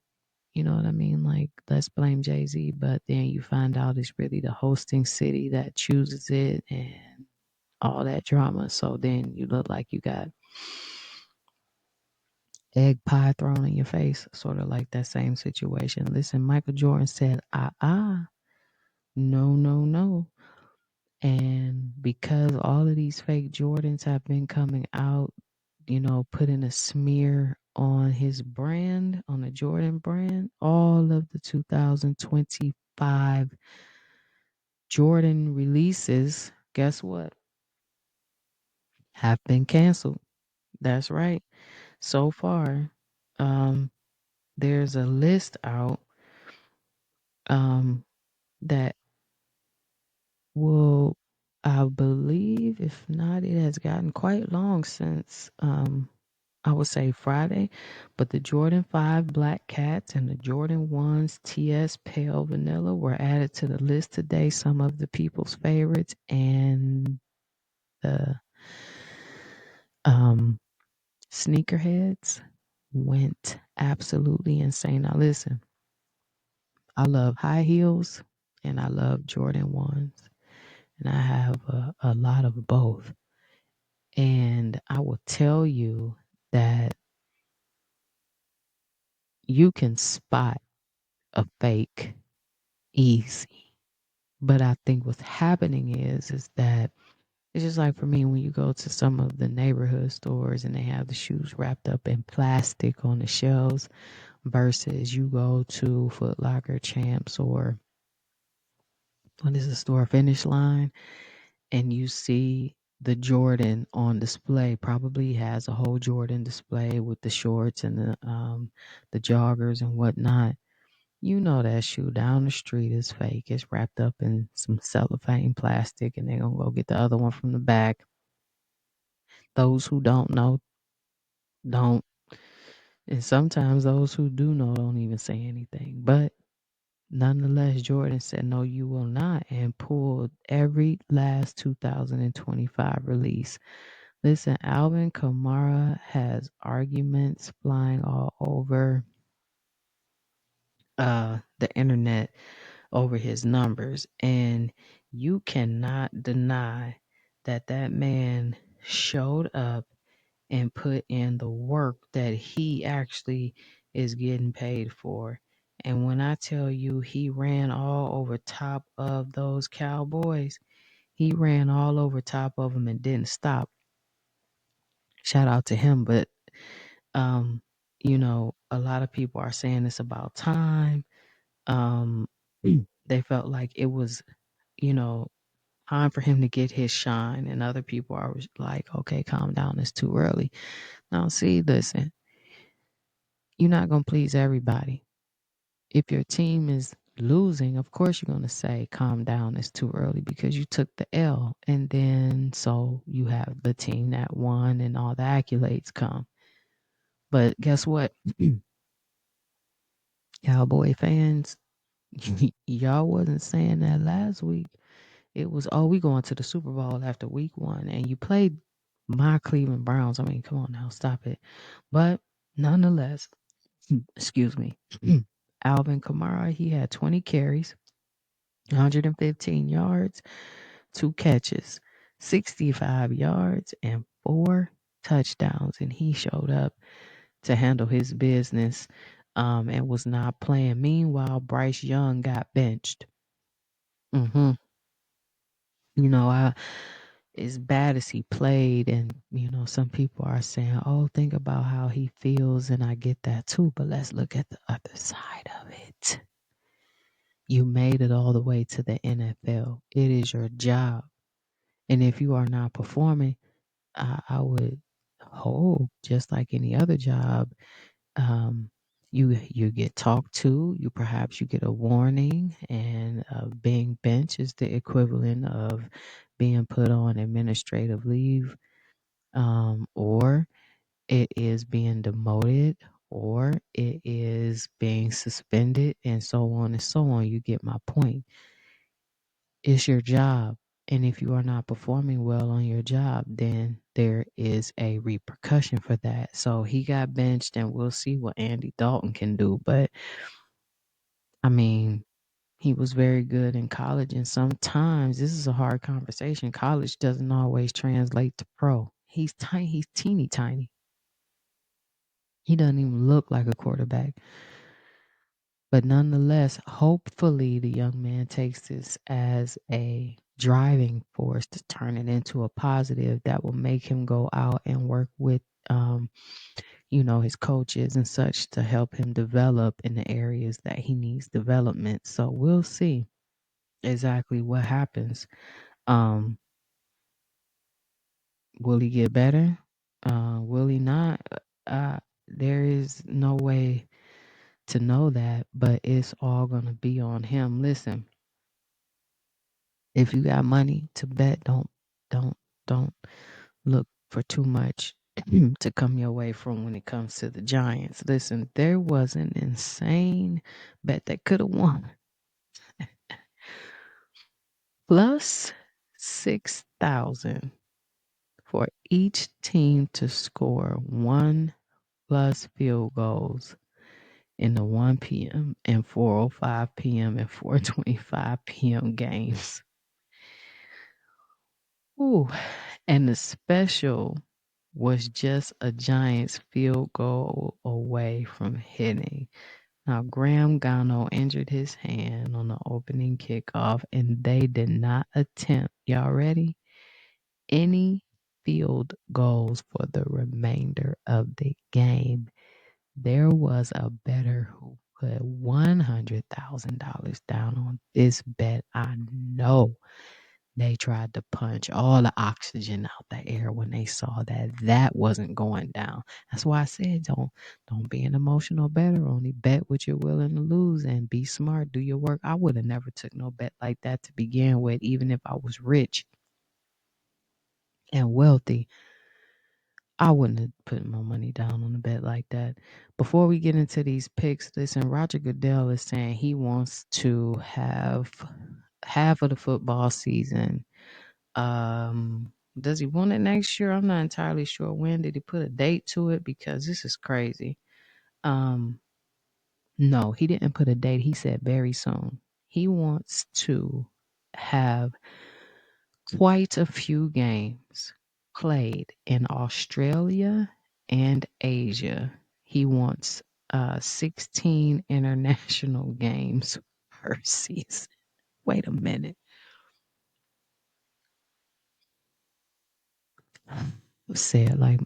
You know what I mean? Like, let's blame Jay-Z, but then you find out it's really the hosting city that chooses it and all that drama. So then you look like you got egg pie thrown in your face, sort of like that same situation. Listen, Michael Jordan said, no, no, no. And because all of these fake Jordans have been coming out, putting a smear on his brand, on the Jordan brand, all of the 2025 Jordan releases, guess what? Have been canceled. That's right. So far, um, there's a list out um, that will, I believe, if not, it has gotten quite long since, I would say Friday, but the Jordan 5 Black Cats and the Jordan 1s TS Pale Vanilla were added to the list today. Some of the people's favorites, and the um, sneakerheads went absolutely insane. Now, listen, I love high heels and I love Jordan 1s, and I have a lot of both. And I will tell you that you can spot a fake easy. But I think what's happening is that it's just like, for me, when you go to some of the neighborhood stores and they have the shoes wrapped up in plastic on the shelves, versus you go to Foot Locker, Champs, or what is the store, Finish Line, and you see the Jordan on display. Probably has a whole Jordan display with the shorts and the joggers and whatnot. You know that shoe down the street is fake. It's wrapped up in some cellophane plastic, and they're gonna go get the other one from the back. Those who don't know don't, and sometimes those who do know don't even say anything. But nonetheless, Jordan said, "No, you will not," and pulled every last 2025 release. Listen, Alvin Kamara has arguments flying all over the internet over his numbers, and you cannot deny that that man showed up and put in the work that he actually is getting paid for. And when I tell you he ran all over top of those Cowboys, he ran all over top of them and didn't stop. Shout out to him. But um, a lot of people are saying it's about time. Um, they felt like it was, you know, time for him to get his shine, and other people are like, okay, calm down, it's too early. Now, see, listen, you're not going to please everybody. If your team is losing, of course you're going to say, calm down, it's too early, because you took the L. And then so you have the team that won and all the accolades come. But guess what? Cowboy fans, y'all wasn't saying that last week. It was, oh, we going to the Super Bowl after week 1. And you played my Cleveland Browns. I mean, come on now, stop it. But nonetheless, excuse me, Alvin Kamara, he had 20 carries, 115 yards, 2 catches, 65 yards, and 4 touchdowns. And he showed up to handle his business, and was not playing. Meanwhile, Bryce Young got benched. hmm I, as bad as he played, and some people are saying, oh, think about how he feels, and I get that too, but let's look at the other side of it. You made it all the way to the NFL. It is your job, and if you are not performing, I would hope, just like any other job, um, you get talked to. You get a warning, and being benched is the equivalent of being put on administrative leave, or it is being demoted, or it is being suspended, and so on and so on. You get my point. It's your job. And if you are not performing well on your job, then there is a repercussion for that. So he got benched, and we'll see what Andy Dalton can do. But I mean, he was very good in college, and sometimes this is a hard conversation. College doesn't always translate to pro. He's tiny, he's teeny tiny. He doesn't even look like a quarterback. But nonetheless, hopefully the young man takes this as a driving force to turn it into a positive that will make him go out and work with his coaches and such to help him develop in the areas that he needs development. So we'll see exactly what happens. Um, will he get better? Will he not? There is no way to know that, but it's all going to be on him. Listen, if you got money to bet, don't don't look for too much to come your way from when it comes to the Giants. Listen, there was an insane bet that could have won plus 6,000 for each team to score one plus field goals in the 1 p.m. and 4:05 p.m. and 4:25 p.m. games. Ooh, and the special was just a Giants field goal away from hitting. Now, Graham Gano injured his hand on the opening kickoff, and they did not attempt, y'all ready? Any field goals for the remainder of the game. There was a bettor who put $100,000 down on this bet. I know they tried to punch all the oxygen out the air when they saw that wasn't going down. That's why I said don't be an emotional bettor. Only bet what you're willing to lose and be smart. Do your work. I would have never took no bet like that to begin with, even if I was rich and wealthy. I wouldn't have put my money down on a bet like that. Before we get into these picks, listen, Roger Goodell is saying he wants to have half of the football season. Does he want it next year? I'm not entirely sure. When did he put a date to it? Because this is crazy. Um, no, he didn't put a date. He said very soon. He wants to have quite a few games played in Australia and Asia. He wants 16 international games per season. Wait a minute. Say it like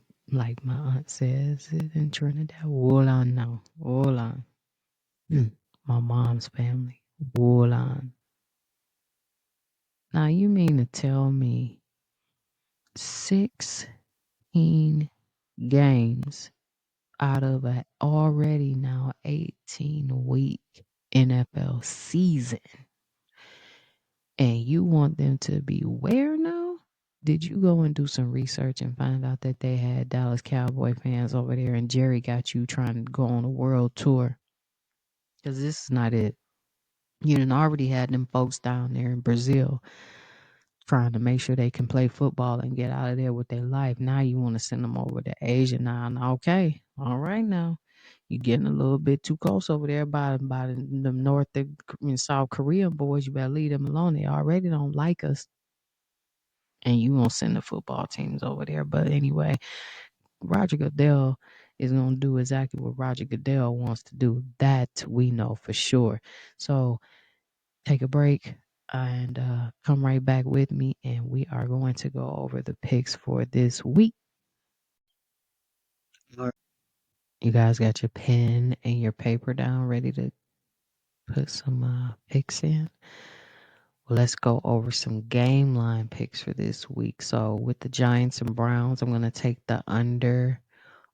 my aunt says it in Trinidad. Hold on now. Hold on. My mom's family. Hold on. Now you mean to tell me 16 games out of an already now 18-week NFL season, and you want them to be where now? Did you go and do some research and find out that they had Dallas Cowboy fans over there and Jerry got you trying to go on a world tour? Because this is not it. You done already had them folks down there in Brazil trying to make sure they can play football and get out of there with their life. Now you want to send them over to Asia. Now, okay, all right now. You're getting a little bit too close over there by the North and South Korean boys. You better leave them alone. They already don't like us. And you won't send the football teams over there. But anyway, Roger Goodell is going to do exactly what Roger Goodell wants to do. That we know for sure. So take a break and come right back with me. And we are going to go over the picks for this week. You guys got your pen and your paper down ready to put some picks in? Well, let's go over some game line picks for this week. So with the Giants and Browns, I'm going to take the under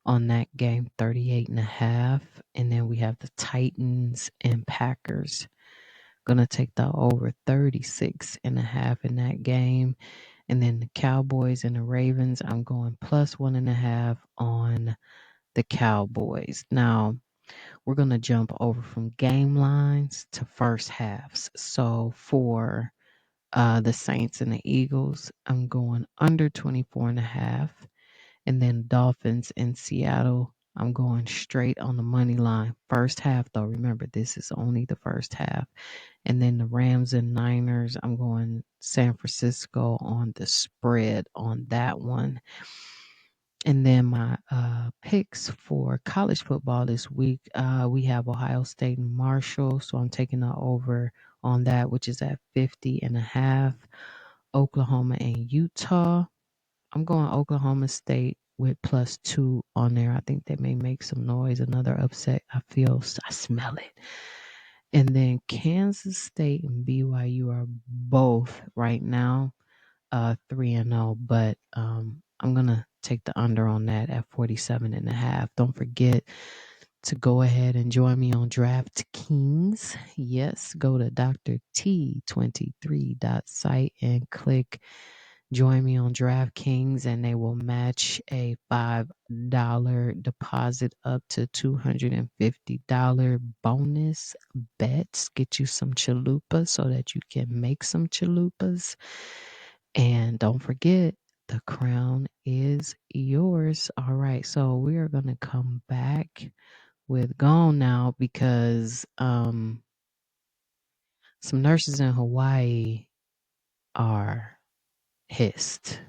on that game, 38.5. And then we have the Titans and Packers. Going to take the over 36.5 in that game. And then the Cowboys and the Ravens, I'm going plus 1.5 on the Cowboys. Now, we're going to jump over from game lines to first halves. So for the Saints and the Eagles, I'm going under 24.5. And then Dolphins in Seattle, I'm going straight on the money line. First half, though, remember, this is only the first half. And then the Rams and Niners, I'm going San Francisco on the spread on that one. And then my picks for college football this week, we have Ohio State and Marshall. So I'm taking the over on that, which is at 50.5. Oklahoma and Utah. I'm going Oklahoma State with +2 on there. I think they may make some noise. Another upset. I smell it. And then Kansas State and BYU are both right now 3-0, but I'm gonna take the under on that at 47.5. Don't forget to go ahead and join me on DraftKings. Yes, go to drT23.site and click join me on DraftKings, and they will match a $5 deposit up to $250 bonus bets. Get you some chalupas so that you can make some chalupas. And don't forget, the crown is yours. All right, so we are going to come back with Gone Now because some nurses in Hawaii are pissed.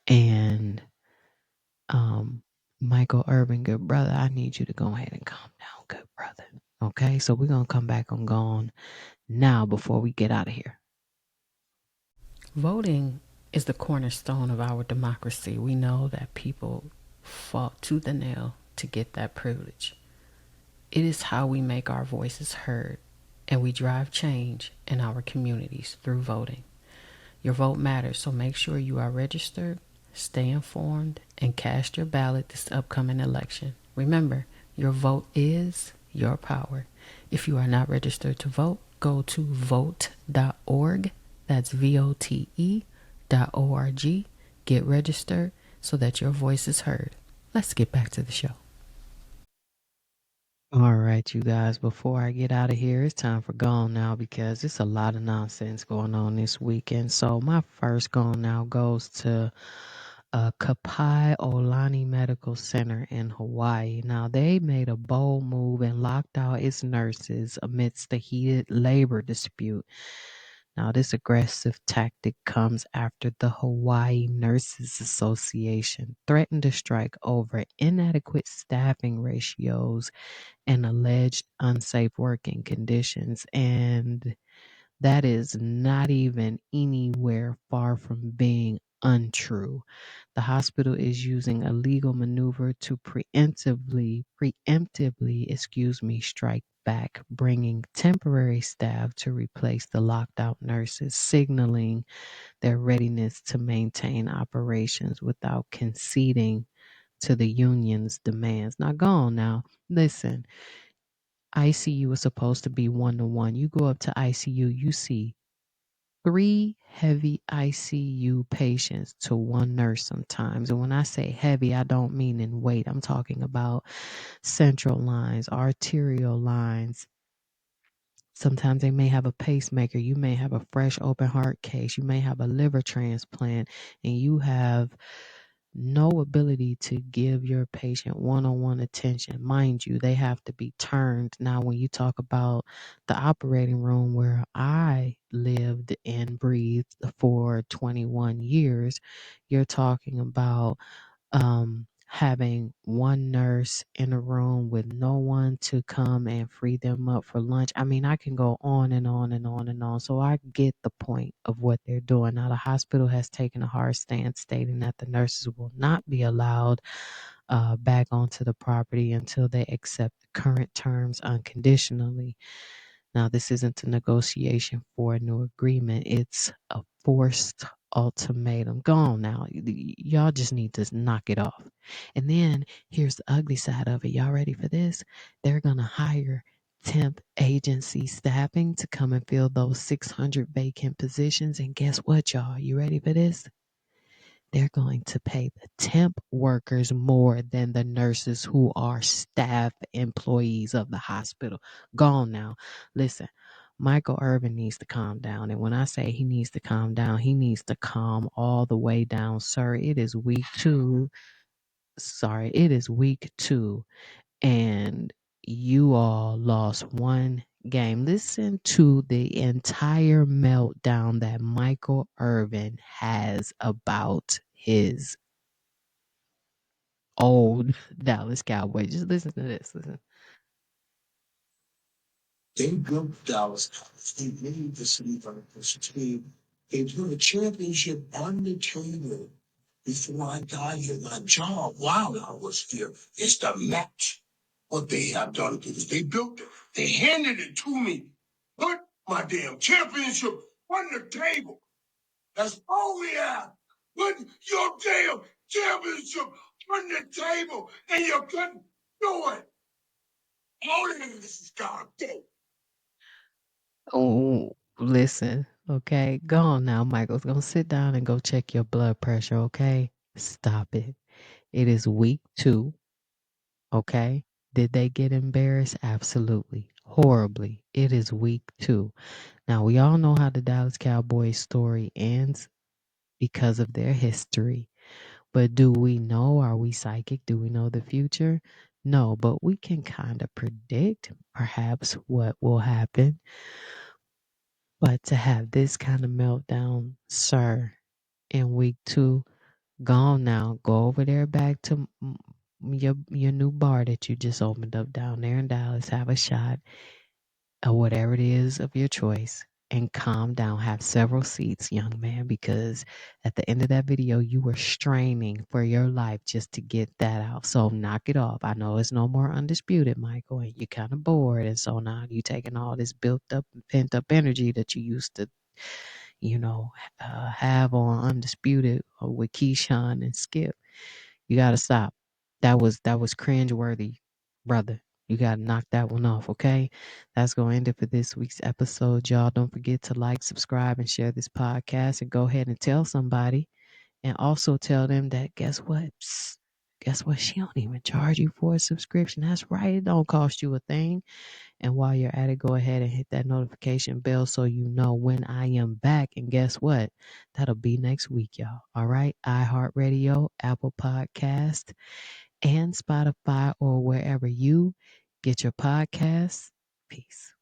And Michael Irvin, good brother, I need you to go ahead and calm down, good brother. Okay, so we're going to come back on Gone Now before we get out of here. Voting is the cornerstone of our democracy. We know that people fought tooth and nail to get that privilege. It is how we make our voices heard, and we drive change in our communities through voting. Your vote matters, so make sure you are registered, stay informed, and cast your ballot this upcoming election. Remember, your vote is your power. If you are not registered to vote, go to vote.org. That's VOTE.org. Get registered so that your voice is heard. Let's get back to the show. All right, you guys, before I get out of here, it's time for Gone Now because it's a lot of nonsense going on this weekend. So my first Gone Now goes to Kapai Olani Medical Center in Hawaii. Now, they made a bold move and locked out its nurses amidst the heated labor dispute. Now, this aggressive tactic comes after the Hawaii Nurses Association threatened to strike over inadequate staffing ratios and alleged unsafe working conditions. And that is not even anywhere far from being untrue. The hospital is using a legal maneuver to preemptively, strike back, bringing temporary staff to replace the locked out nurses, signaling their readiness to maintain operations without conceding to the union's demands. Now, go on now. Listen, ICU is supposed to be 1-to-1. You go up to ICU, you see 3 heavy ICU patients to 1 nurse sometimes. And when I say heavy, I don't mean in weight. I'm talking about central lines, arterial lines. Sometimes they may have a pacemaker. You may have a fresh open heart case. You may have a liver transplant, and you have no ability to give your patient one-on-one attention. Mind you, they have to be turned. Now, when you talk about the operating room where I lived and breathed for 21 years, you're talking about having one nurse in a room with no one to come and free them up for lunch. I mean, I can go on and on and on and on. So I get the point of what they're doing. Now, the hospital has taken a hard stance stating that the nurses will not be allowed back onto the property until they accept the current terms unconditionally. Now, this isn't a negotiation for a new agreement. It's a forced ultimatum. Go on now. Y'all just need to knock it off. And then here's the ugly side of it. Y'all ready for this? They're going to hire temp agency staffing to come and fill those 600 vacant positions. And guess what, y'all? You ready for this? they're going to pay the temp workers more than the nurses who are staff employees of the hospital. Gone now. Listen, Michael Irvin needs to calm down. And when I say he needs to calm down, he needs to calm all the way down, sir. It is week 2. Sorry, it is week 2, and you all lost one game. Listen to the entire meltdown that Michael Irvin has about his old Dallas Cowboys. Just listen to this. Listen. They built Dallas Cowboys. They made the city this team. They put a championship on the table before I got here. My job while I was here is to match what they have done to us. They built it. They handed it to me. Put my damn championship on the table. That's all we have. Put your damn championship on the table, and you couldn't do it. All of this is God. Oh, listen, okay? Go on now, Michael's gonna sit down and go check your blood pressure, okay? Stop it. It is week 2, okay? Did they get embarrassed? Absolutely. Horribly. It is week 2. Now, we all know how the Dallas Cowboys story ends because of their history. But do we know? Are we psychic? Do we know the future? No, but we can kind of predict perhaps what will happen. But to have this kind of meltdown, sir, in week 2, gone now. Go over there back to your new bar that you just opened up down there in Dallas. Have a shot or whatever it is of your choice, and calm down. Have several seats, young man, because at the end of that video, you were straining for your life just to get that out. So knock it off. I know it's no more undisputed, Michael, and you're kind of bored. And so now you taking all this built up, pent up energy that you used to, you know, have on undisputed with Keyshawn and Skip. You got to stop. That was cringe worthy, brother. You got to knock that one off, okay? That's going to end it for this week's episode, y'all. Don't forget to like, subscribe, and share this podcast, and go ahead and tell somebody, and also tell them that guess what? Psst, guess what? She don't even charge you for a subscription. That's right. It don't cost you a thing. And while you're at it, go ahead and hit that notification bell so you know when I am back. And guess what? That'll be next week, y'all. All right. iHeartRadio, Apple Podcast, and Spotify, or wherever you get your podcasts. Peace.